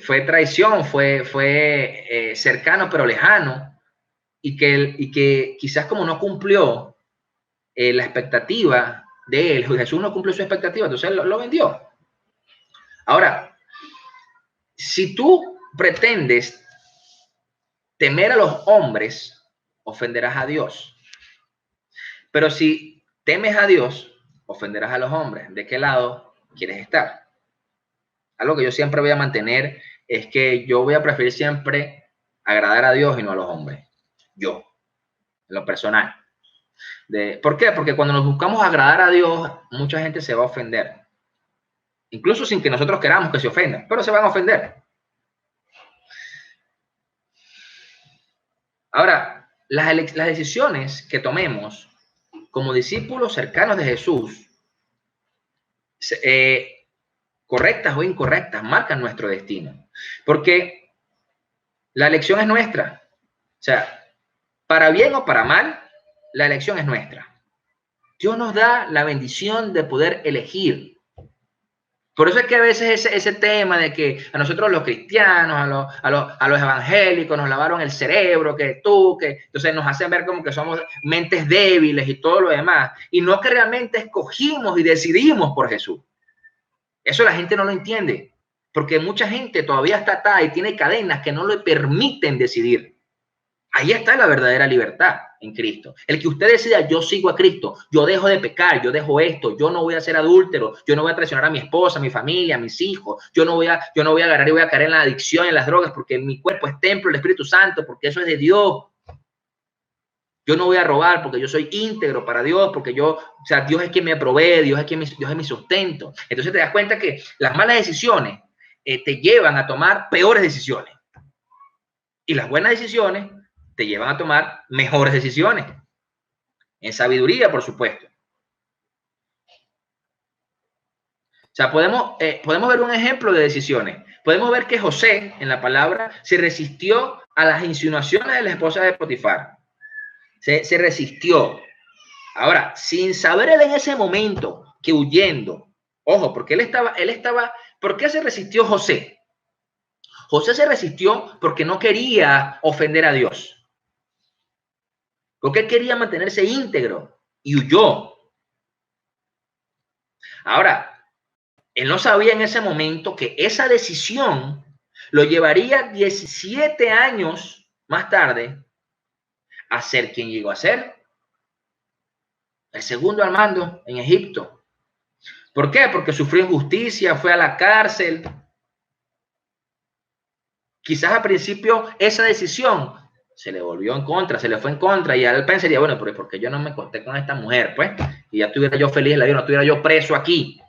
fue traición, fue cercano pero lejano, y que quizás como no cumplió la expectativa de él, Jesús no cumplió su expectativa, entonces él lo vendió. Ahora, si tú pretendes temer a los hombres, ofenderás a Dios. Pero si temes a Dios, ofenderás a los hombres. ¿De qué lado quieres estar? Algo que yo siempre voy a mantener es que yo voy a preferir siempre agradar a Dios y no a los hombres. Yo, en lo personal. ¿Por qué? Porque cuando nos buscamos agradar a Dios, mucha gente se va a ofender. Incluso sin que nosotros queramos que se ofendan, pero se van a ofender. Ahora, las decisiones que tomemos como discípulos cercanos de Jesús, correctas o incorrectas, marcan nuestro destino. Porque la elección es nuestra. O sea, para bien o para mal, la elección es nuestra. Dios nos da la bendición de poder elegir. Por eso es que a veces ese tema de que a nosotros los cristianos, a los evangélicos nos lavaron el cerebro, entonces nos hacen ver como que somos mentes débiles y todo lo demás. Y no que realmente escogimos y decidimos por Jesús. Eso la gente no lo entiende. Porque mucha gente todavía está atada y tiene cadenas que no le permiten decidir. Ahí está la verdadera libertad en Cristo. El que usted decida, yo sigo a Cristo, yo dejo de pecar, yo dejo esto, yo no voy a ser adúltero, yo no voy a traicionar a mi esposa, a mi familia, a mis hijos, yo no voy a agarrar y voy a caer en la adicción, en las drogas, porque mi cuerpo es templo del Espíritu Santo, porque eso es de Dios. Yo no voy a robar porque yo soy íntegro para Dios, porque Dios es quien me provee, Dios es mi sustento. Entonces te das cuenta que las malas decisiones te llevan a tomar peores decisiones. Y las buenas decisiones te llevan a tomar mejores decisiones. En sabiduría, por supuesto. O sea, podemos ver un ejemplo de decisiones. Podemos ver que José, en la palabra, se resistió a las insinuaciones de la esposa de Potifar. Se resistió. Ahora, sin saber él en ese momento que huyendo, ojo, porque él estaba, ¿por qué se resistió José? José se resistió porque no quería ofender a Dios. Porque él quería mantenerse íntegro y huyó. Ahora, él no sabía en ese momento que esa decisión lo llevaría 17 años más tarde a ser quien llegó a ser el segundo al mando en Egipto. ¿Por qué? Porque sufrió injusticia, fue a la cárcel. Quizás al principio esa decisión se le volvió en contra, se le fue en contra y él pensaría, bueno, pero ¿por qué yo no me conté con esta mujer? Pues, y ya estuviera yo feliz en la vida, no estuviera yo preso aquí.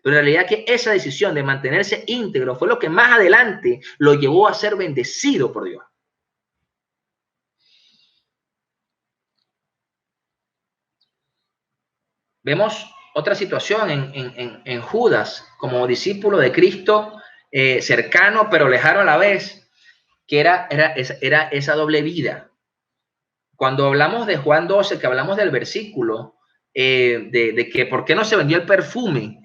Pero en realidad que esa decisión de mantenerse íntegro fue lo que más adelante lo llevó a ser bendecido por Dios. Vemos otra situación en Judas como discípulo de Cristo, cercano pero lejano a la vez, que era esa doble vida. Cuando hablamos de Juan 12, que hablamos del versículo de que por qué no se vendió el perfume,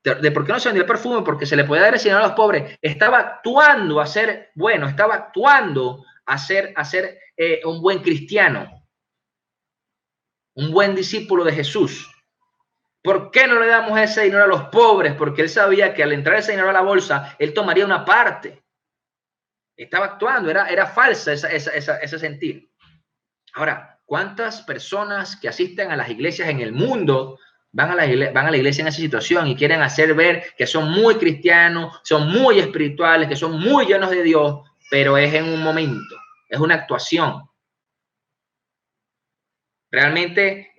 de por qué no se vendió el perfume, porque se le puede dar el dinero a los pobres, estaba actuando a ser bueno, estaba actuando a ser un buen cristiano, un buen discípulo de Jesús. ¿Por qué no le damos ese dinero a los pobres? Porque él sabía que al entrar ese dinero a la bolsa, él tomaría una parte. Estaba actuando, era falsa ese sentir. Ahora, ¿cuántas personas que asisten a las iglesias en el mundo van a la iglesia en esa situación y quieren hacer ver que son muy cristianos, son muy espirituales, que son muy llenos de Dios, pero es en un momento, es una actuación. Realmente,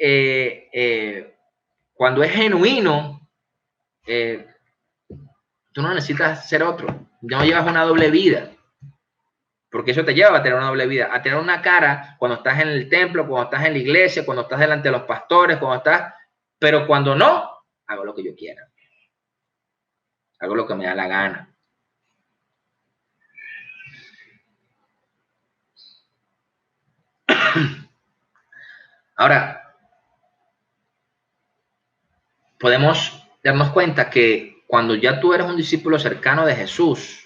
cuando es genuino, tú no necesitas ser otro, no llevas una doble vida. Porque eso te lleva a tener una doble vida, a tener una cara cuando estás en el templo, cuando estás en la iglesia, cuando estás delante de los pastores, cuando estás... Pero cuando no, hago lo que yo quiera. Hago lo que me da la gana. Ahora, podemos darnos cuenta que cuando ya tú eres un discípulo cercano de Jesús,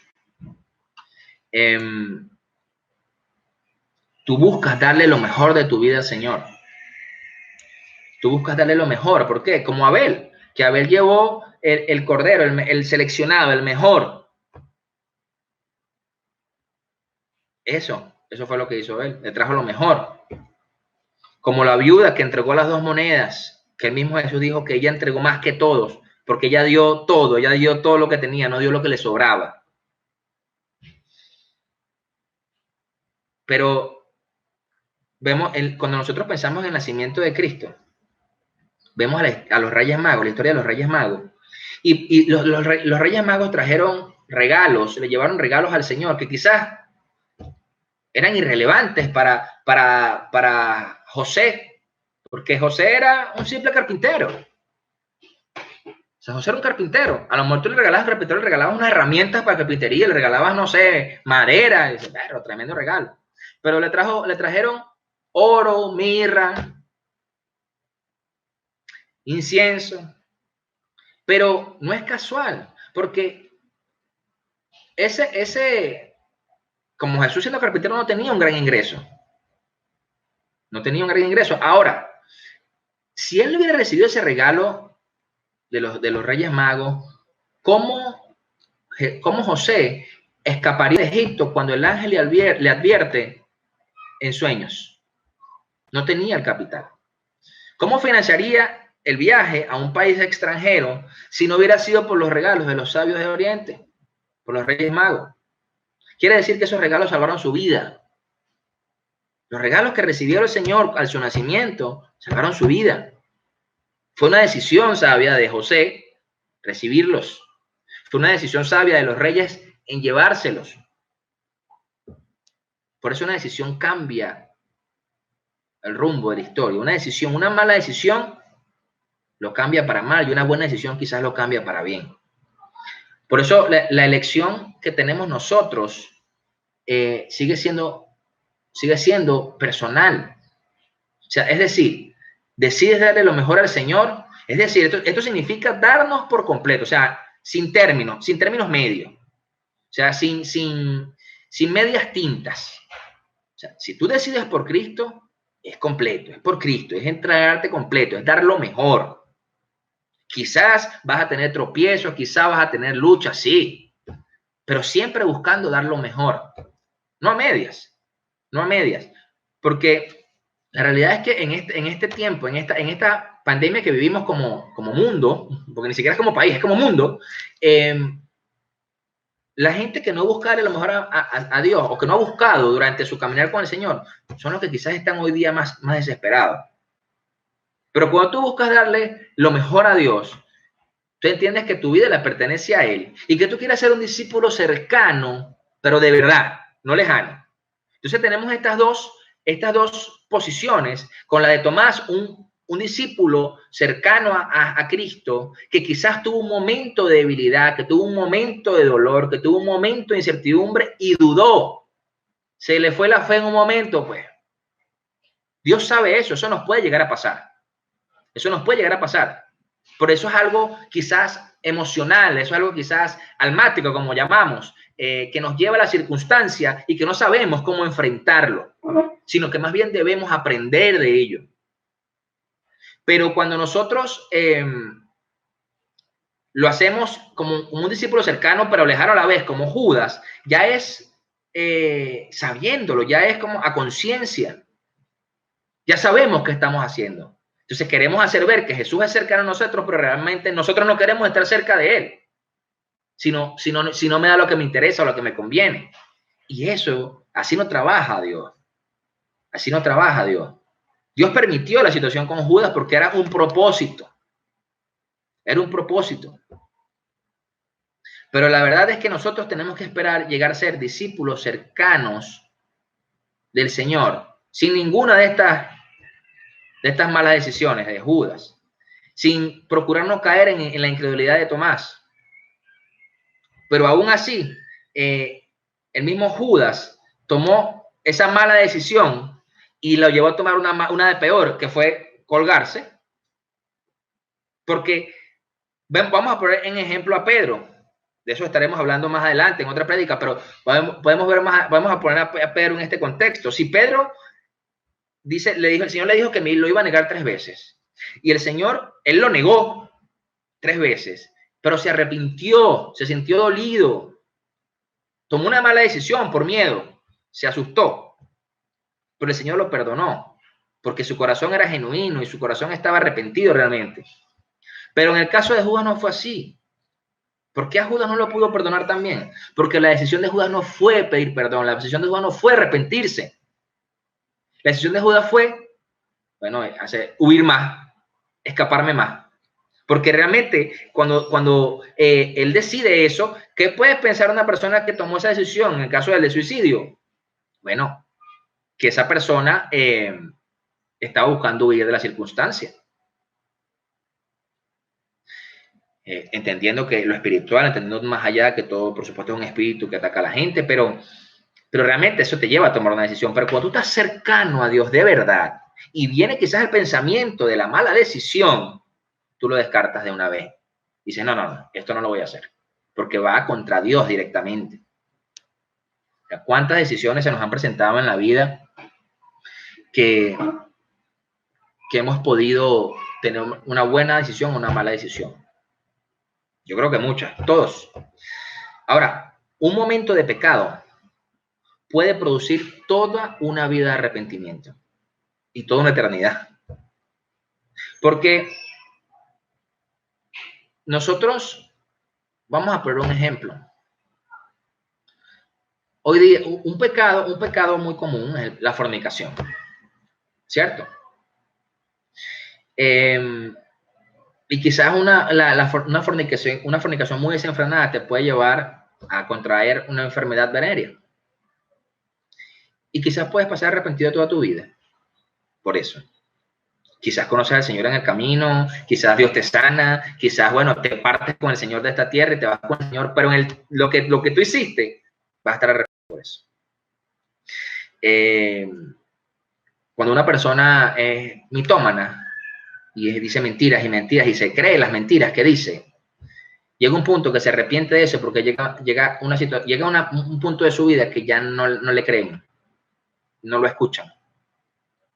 tú buscas darle lo mejor de tu vida al Señor. Tú buscas darle lo mejor. ¿Por qué? Como Abel, que Abel llevó el cordero, el seleccionado, el mejor. Eso fue lo que hizo Abel. Le trajo lo mejor. Como la viuda que entregó las 2 monedas, que el mismo Jesús dijo que ella entregó más que todos, porque ella dio todo lo que tenía, no dio lo que le sobraba. Pero vemos, cuando nosotros pensamos en el nacimiento de Cristo, vemos a los Reyes Magos, la historia de los Reyes Magos, y los Reyes Magos trajeron regalos, le llevaron regalos al Señor, que quizás eran irrelevantes para José, porque José era un simple carpintero. O sea, José era un carpintero. A lo mejor tú le regalabas al carpintero, le regalabas unas herramientas para carpintería, le regalabas, no sé, madera. Y dice, pero tremendo regalo. Pero le trajeron oro, mirra, incienso. Pero no es casual, porque como Jesús siendo carpintero no tenía un gran ingreso. No tenía un gran ingreso. Ahora, si él hubiera recibido ese regalo de los Reyes Magos, ¿cómo José escaparía de Egipto cuando el ángel le advierte en sueños? No tenía el capital. ¿Cómo financiaría el viaje a un país extranjero si no hubiera sido por los regalos de los sabios de Oriente, por los Reyes Magos? Quiere decir que esos regalos salvaron su vida. Los regalos que recibió el Señor al su nacimiento salvaron su vida. Fue una decisión sabia de José recibirlos. Fue una decisión sabia de los reyes en llevárselos. Por eso una decisión cambia el rumbo de la historia. Una mala decisión lo cambia para mal y una buena decisión quizás lo cambia para bien. Por eso la elección que tenemos nosotros sigue siendo personal. O sea, es decir, decides darle lo mejor al Señor. Es decir, esto significa darnos por completo, o sea, sin términos medios. O sea, sin medias tintas. O sea, si tú decides por Cristo, es completo, es por Cristo, es entregarte completo, es dar lo mejor. Quizás vas a tener tropiezos, quizás vas a tener luchas, sí, pero siempre buscando dar lo mejor. No a medias, porque la realidad es que en este tiempo, en esta pandemia que vivimos como mundo, porque ni siquiera es como país, es como mundo, la gente que no busca darle lo mejor a Dios o que no ha buscado durante su caminar con el Señor son los que quizás están hoy día más desesperados. Pero cuando tú buscas darle lo mejor a Dios, tú entiendes que tu vida le pertenece a Él y que tú quieres ser un discípulo cercano, pero de verdad, no lejano. Entonces tenemos estas dos posiciones, con la de Tomás, un discípulo cercano a Cristo, que quizás tuvo un momento de debilidad, que tuvo un momento de dolor, que tuvo un momento de incertidumbre y dudó. Se le fue la fe en un momento, pues. Dios sabe eso nos puede llegar a pasar. Eso nos puede llegar a pasar. Por eso es algo quizás emocional, eso es algo quizás almático, como llamamos, que nos lleva a la circunstancia y que no sabemos cómo enfrentarlo, sino que más bien debemos aprender de ello. Pero cuando nosotros lo hacemos como un discípulo cercano, pero lejano a la vez, como Judas, ya es sabiéndolo, ya es como a conciencia. Ya sabemos qué estamos haciendo. Entonces queremos hacer ver que Jesús es cercano a nosotros, pero realmente nosotros no queremos estar cerca de Él, si no me da lo que me interesa o lo que me conviene. Y eso, así no trabaja Dios. Así no trabaja Dios. Dios permitió la situación con Judas porque era un propósito. Era un propósito. Pero la verdad es que nosotros tenemos que esperar llegar a ser discípulos cercanos del Señor, sin ninguna de estas malas decisiones de Judas, sin procurar no caer en la incredulidad de Tomás. Pero aún así, el mismo Judas tomó esa mala decisión y lo llevó a tomar una de peor, que fue colgarse. Porque vamos a poner en ejemplo a Pedro. De eso estaremos hablando más adelante en otra prédica, pero podemos ver más, vamos a poner a Pedro en este contexto. Si Pedro dice, el Señor le dijo que lo iba a negar 3 veces. Y el Señor, él lo negó 3 veces, pero se arrepintió, se sintió dolido, tomó una mala decisión por miedo, se asustó, pero el Señor lo perdonó, porque su corazón era genuino y su corazón estaba arrepentido realmente. Pero en el caso de Judas no fue así. ¿Por qué a Judas no lo pudo perdonar también? Porque la decisión de Judas no fue pedir perdón, la decisión de Judas no fue arrepentirse. La decisión de Judas fue, bueno, huir más, escaparme más. Porque realmente cuando él decide eso, ¿qué puede pensar una persona que tomó esa decisión en el caso del de suicidio? Bueno, que esa persona estaba buscando huir de la circunstancia. Entendiendo que lo espiritual, entendiendo más allá que todo, por supuesto, es un espíritu que ataca a la gente, pero realmente eso te lleva a tomar una decisión. Pero cuando tú estás cercano a Dios de verdad y viene quizás el pensamiento de la mala decisión, tú lo descartas de una vez. Dices, no, esto no lo voy a hacer, porque va contra Dios directamente. ¿Cuántas decisiones se nos han presentado en la vida que hemos podido tener una buena decisión o una mala decisión? Yo creo que muchas, todos. Ahora, un momento de pecado puede producir toda una vida de arrepentimiento y toda una eternidad. Porque nosotros, vamos a poner un ejemplo. Hoy día, un pecado muy común es la fornicación, ¿cierto? Y quizás una fornicación muy desenfrenada te puede llevar a contraer una enfermedad venérea. Y quizás puedes pasar arrepentido toda tu vida por eso. Quizás conoces al Señor en el camino, quizás Dios te sana, quizás, bueno, te partes con el Señor de esta tierra y te vas con el Señor, pero lo que tú hiciste, vas a estar arrepentido por eso. Cuando una persona es mitómana y dice mentiras y se cree las mentiras que dice, llega un punto que se arrepiente de eso porque llega un punto de su vida que ya no le creen, no lo escuchan.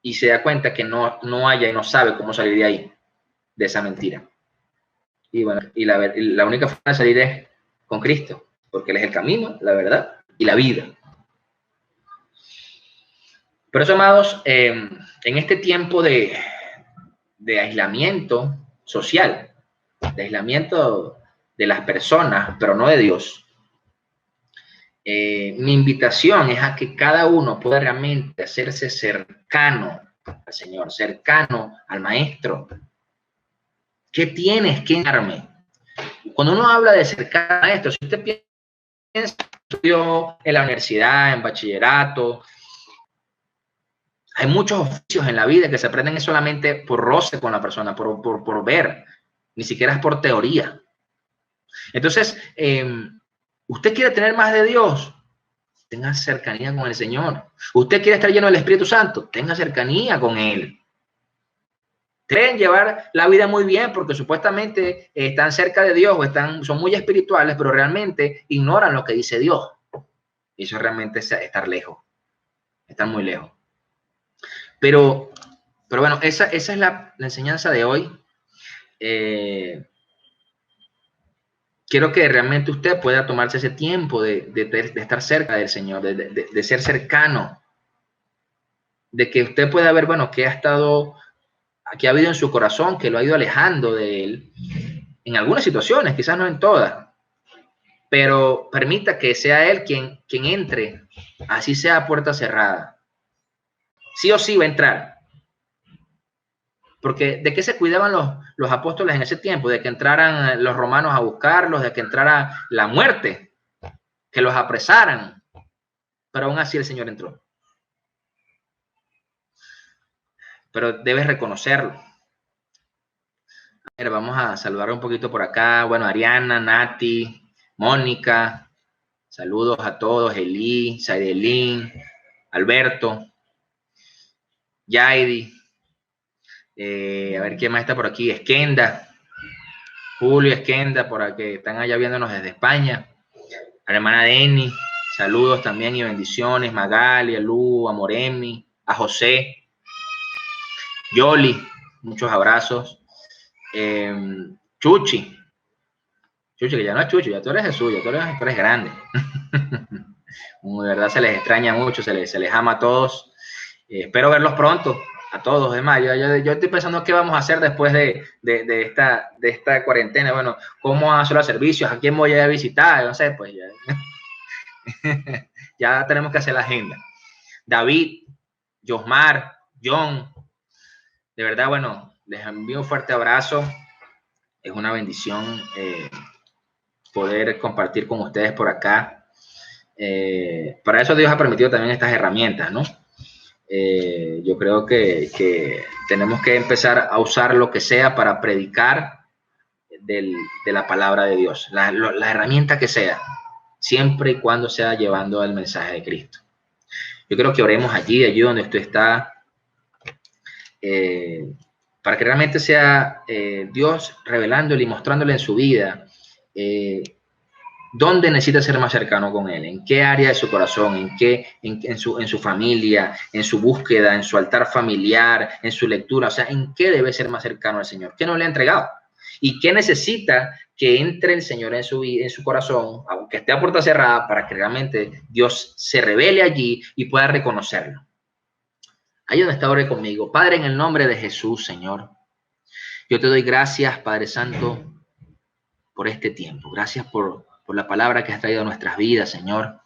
Y se da cuenta que no haya y no sabe cómo salir de ahí, de esa mentira. Y bueno, la única forma de salir es con Cristo, porque Él es el camino, la verdad y la vida. Por eso, amados, en este tiempo de aislamiento social, de aislamiento de las personas, pero no de Dios, mi invitación es a que cada uno pueda realmente hacerse cercano al Señor, cercano al Maestro. ¿Qué tienes que darme? Cuando uno habla de cercano al Maestro, si usted piensa estudió en la universidad, en bachillerato, hay muchos oficios en la vida que se aprenden solamente por roce con la persona, por ver, ni siquiera es por teoría. Entonces, usted quiere tener más de Dios, tenga cercanía con el Señor. Usted quiere estar lleno del Espíritu Santo, tenga cercanía con Él. Creen llevar la vida muy bien porque supuestamente están cerca de Dios o son muy espirituales, pero realmente ignoran lo que dice Dios. Y eso realmente es estar lejos, estar muy lejos. Pero bueno, esa es la enseñanza de hoy. Quiero que realmente usted pueda tomarse ese tiempo de estar cerca del Señor, de ser cercano, de que usted pueda ver, bueno, qué ha estado que ha habido en su corazón que lo ha ido alejando de Él, en algunas situaciones, quizás no en todas, pero permita que sea Él quien entre, así sea a puerta cerrada. Sí o sí va a entrar. Porque ¿de qué se cuidaban los apóstoles en ese tiempo? De que entraran los romanos a buscarlos, de que entrara la muerte, que los apresaran. Pero aún así el Señor entró. Pero debes reconocerlo. A ver, vamos a saludar un poquito por acá. Bueno, Ariana, Nati, Mónica, saludos a todos. Eli, Saidelín, Alberto, Yaidi. A ver quién más está por aquí. Esquenda, Julio, Esquenda, por aquí, están allá viéndonos desde España. A la hermana Deni, saludos también y bendiciones. Magali, a Lu, a Moremi, a José, Yoli, muchos abrazos. Chuchi, que ya no es Chuchi, ya tú eres Jesús, ya tú eres grande. De verdad se les extraña mucho, se les ama a todos. Espero verlos pronto, a todos. Además, yo estoy pensando qué vamos a hacer después de esta cuarentena. Bueno, cómo hacer los servicios, a quién voy a visitar, no sé, pues ya, ya tenemos que hacer la agenda. David, Josmar, John, de verdad, bueno, les envío un fuerte abrazo. Es una bendición poder compartir con ustedes por acá. Para eso Dios ha permitido también estas herramientas, ¿no? Yo creo que tenemos que empezar a usar lo que sea para predicar de la palabra de Dios, la herramienta que sea, siempre y cuando sea llevando el mensaje de Cristo. Yo creo que oremos allí donde usted está, para que realmente sea Dios revelándole y mostrándole en su vida dónde necesita ser más cercano con Él, en qué área de su corazón, en su familia, en su búsqueda, en su altar familiar, en su lectura, o sea, en qué debe ser más cercano al Señor, qué no le ha entregado y qué necesita que entre el Señor en su corazón, aunque esté a puerta cerrada, para que realmente Dios se revele allí y pueda reconocerlo. Ahí donde está, ore conmigo. Padre, en el nombre de Jesús, Señor, yo te doy gracias, Padre Santo, por este tiempo. Gracias por la palabra que has traído a nuestras vidas, Señor.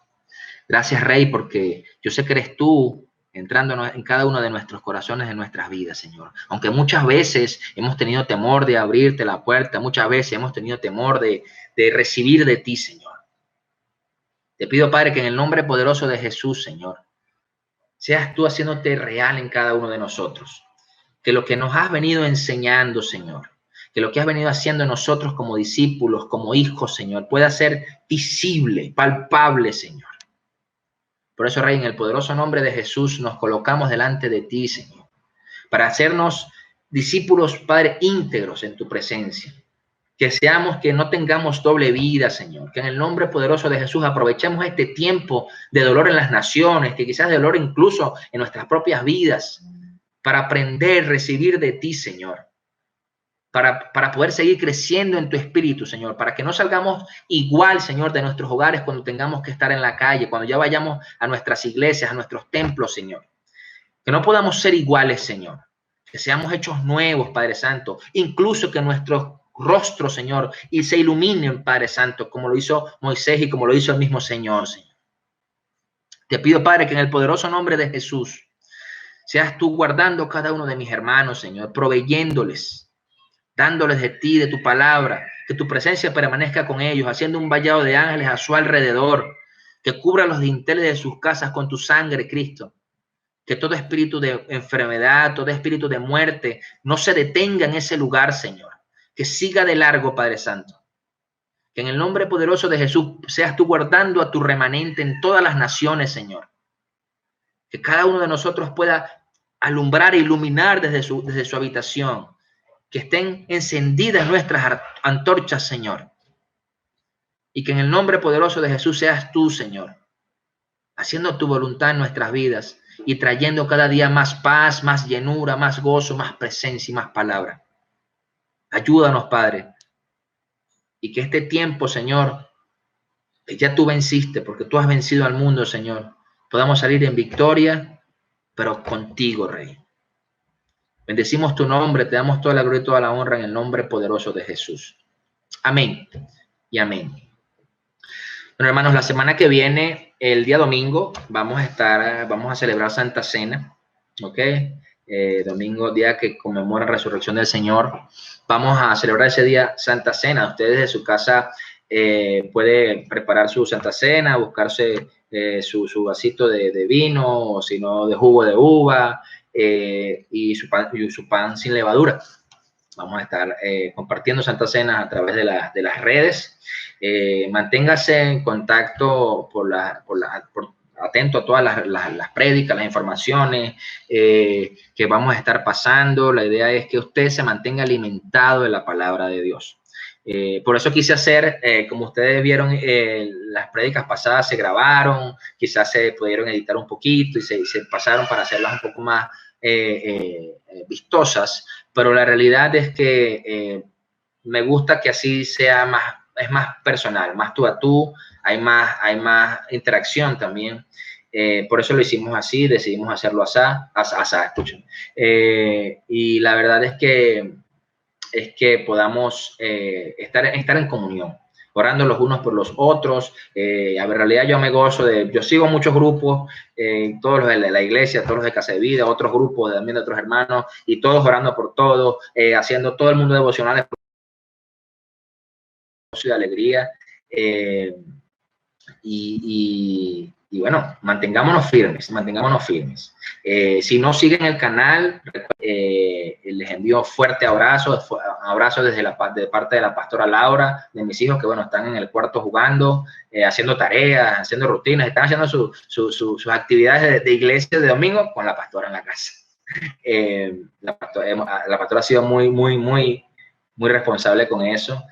Gracias, Rey, porque yo sé que eres tú entrando en cada uno de nuestros corazones, en nuestras vidas, Señor. Aunque muchas veces hemos tenido temor de abrirte la puerta, muchas veces hemos tenido temor de recibir de ti, Señor. Te pido, Padre, que en el nombre poderoso de Jesús, Señor, seas tú haciéndote real en cada uno de nosotros. Que lo que nos has venido enseñando, Señor, que lo que has venido haciendo nosotros como discípulos, como hijos, Señor, pueda ser visible, palpable, Señor. Por eso, Rey, en el poderoso nombre de Jesús nos colocamos delante de ti, Señor, para hacernos discípulos, Padre, íntegros en tu presencia. Que no tengamos doble vida, Señor. Que en el nombre poderoso de Jesús aprovechemos este tiempo de dolor en las naciones, que quizás de dolor incluso en nuestras propias vidas, para aprender, recibir de ti, Señor. Para poder seguir creciendo en tu espíritu, Señor, para que no salgamos igual, Señor, de nuestros hogares cuando tengamos que estar en la calle, cuando ya vayamos a nuestras iglesias, a nuestros templos, Señor. Que no podamos ser iguales, Señor. Que seamos hechos nuevos, Padre Santo. Incluso que nuestros rostros, Señor, y se iluminen, Padre Santo, como lo hizo Moisés y como lo hizo el mismo Señor, Señor. Te pido, Padre, que en el poderoso nombre de Jesús seas tú guardando cada uno de mis hermanos, Señor, proveyéndoles, dándoles de ti, de tu palabra, que tu presencia permanezca con ellos, haciendo un vallado de ángeles a su alrededor, que cubra los dinteles de sus casas con tu sangre, Cristo. Que todo espíritu de enfermedad, todo espíritu de muerte no se detenga en ese lugar, Señor. Que siga de largo, Padre Santo. Que en el nombre poderoso de Jesús seas tú guardando a tu remanente en todas las naciones, Señor. Que cada uno de nosotros pueda alumbrar e iluminar desde su habitación. Que estén encendidas nuestras antorchas, Señor. Y que en el nombre poderoso de Jesús seas tú, Señor, haciendo tu voluntad en nuestras vidas y trayendo cada día más paz, más llenura, más gozo, más presencia y más palabra. Ayúdanos, Padre. Y que este tiempo, Señor, que ya tú venciste, porque tú has vencido al mundo, Señor, podamos salir en victoria, pero contigo, Rey. Bendecimos tu nombre, te damos toda la gloria y toda la honra en el nombre poderoso de Jesús. Amén y amén. Bueno, hermanos, la semana que viene, el día domingo, vamos a celebrar Santa Cena, ¿ok? Domingo, día que conmemora la resurrección del Señor. Vamos a celebrar ese día Santa Cena. Ustedes de su casa pueden preparar su Santa Cena, buscarse su vasito de vino, o si no, de jugo de uva, y su pan sin levadura. Vamos a estar compartiendo Santa Cena a través de las redes. Manténgase en contacto atento a todas las prédicas, las informaciones que vamos a estar pasando. La idea es que usted se mantenga alimentado de la palabra de Dios. Por eso quise hacer, como ustedes vieron, las prédicas pasadas se grabaron, quizás se pudieron editar un poquito y se pasaron para hacerlas un poco más vistosas, pero la realidad es que me gusta que así sea es más personal, más tú a tú, hay más interacción también. Por eso lo hicimos así, decidimos hacerlo así, escuchen. Y la verdad es que podamos estar en comunión, orando los unos por los otros. En realidad yo sigo muchos grupos, todos los de la iglesia, todos los de Casa de Vida, otros grupos también de otros hermanos, y todos orando por todos, haciendo todo el mundo devocionales de alegría. Y bueno, mantengámonos firmes. Si no siguen el canal, les envío fuerte abrazo de parte de la pastora Laura, de mis hijos que bueno, están en el cuarto jugando, haciendo tareas, haciendo rutinas, están haciendo sus actividades de iglesia de domingo con la pastora en la casa. La pastora ha sido muy responsable con eso.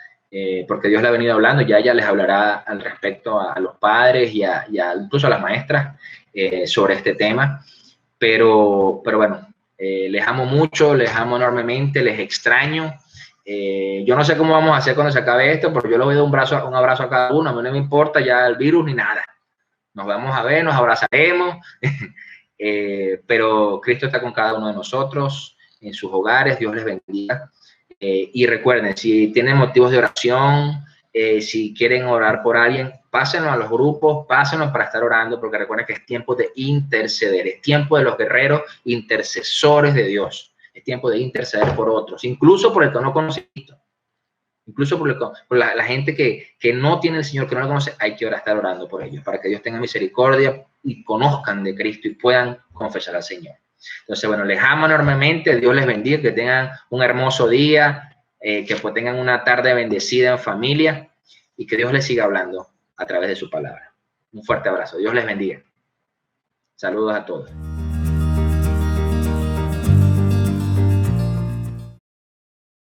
Porque Dios le ha venido hablando, ya ella les hablará al respecto a los padres y incluso a las maestras sobre este tema, pero bueno, les amo mucho, les amo enormemente, les extraño. Yo no sé cómo vamos a hacer cuando se acabe esto, porque yo le voy a dar un abrazo a cada uno, a mí no me importa ya el virus ni nada, nos vamos a ver, nos abrazaremos, pero Cristo está con cada uno de nosotros, en sus hogares. Dios les bendiga. Y recuerden, si tienen motivos de oración, si quieren orar por alguien, pásenlo a los grupos, pásenlo para estar orando, porque recuerden que es tiempo de interceder, es tiempo de los guerreros intercesores de Dios, es tiempo de interceder por otros, incluso por el que no conoce, incluso por la gente que no tiene el Señor, que no lo conoce. Hay que estar orando por ellos, para que Dios tenga misericordia y conozcan de Cristo y puedan confesar al Señor. Entonces, bueno, les amo enormemente, Dios les bendiga, que tengan un hermoso día, que tengan una tarde bendecida en familia y que Dios les siga hablando a través de su palabra. Un fuerte abrazo, Dios les bendiga. Saludos a todos.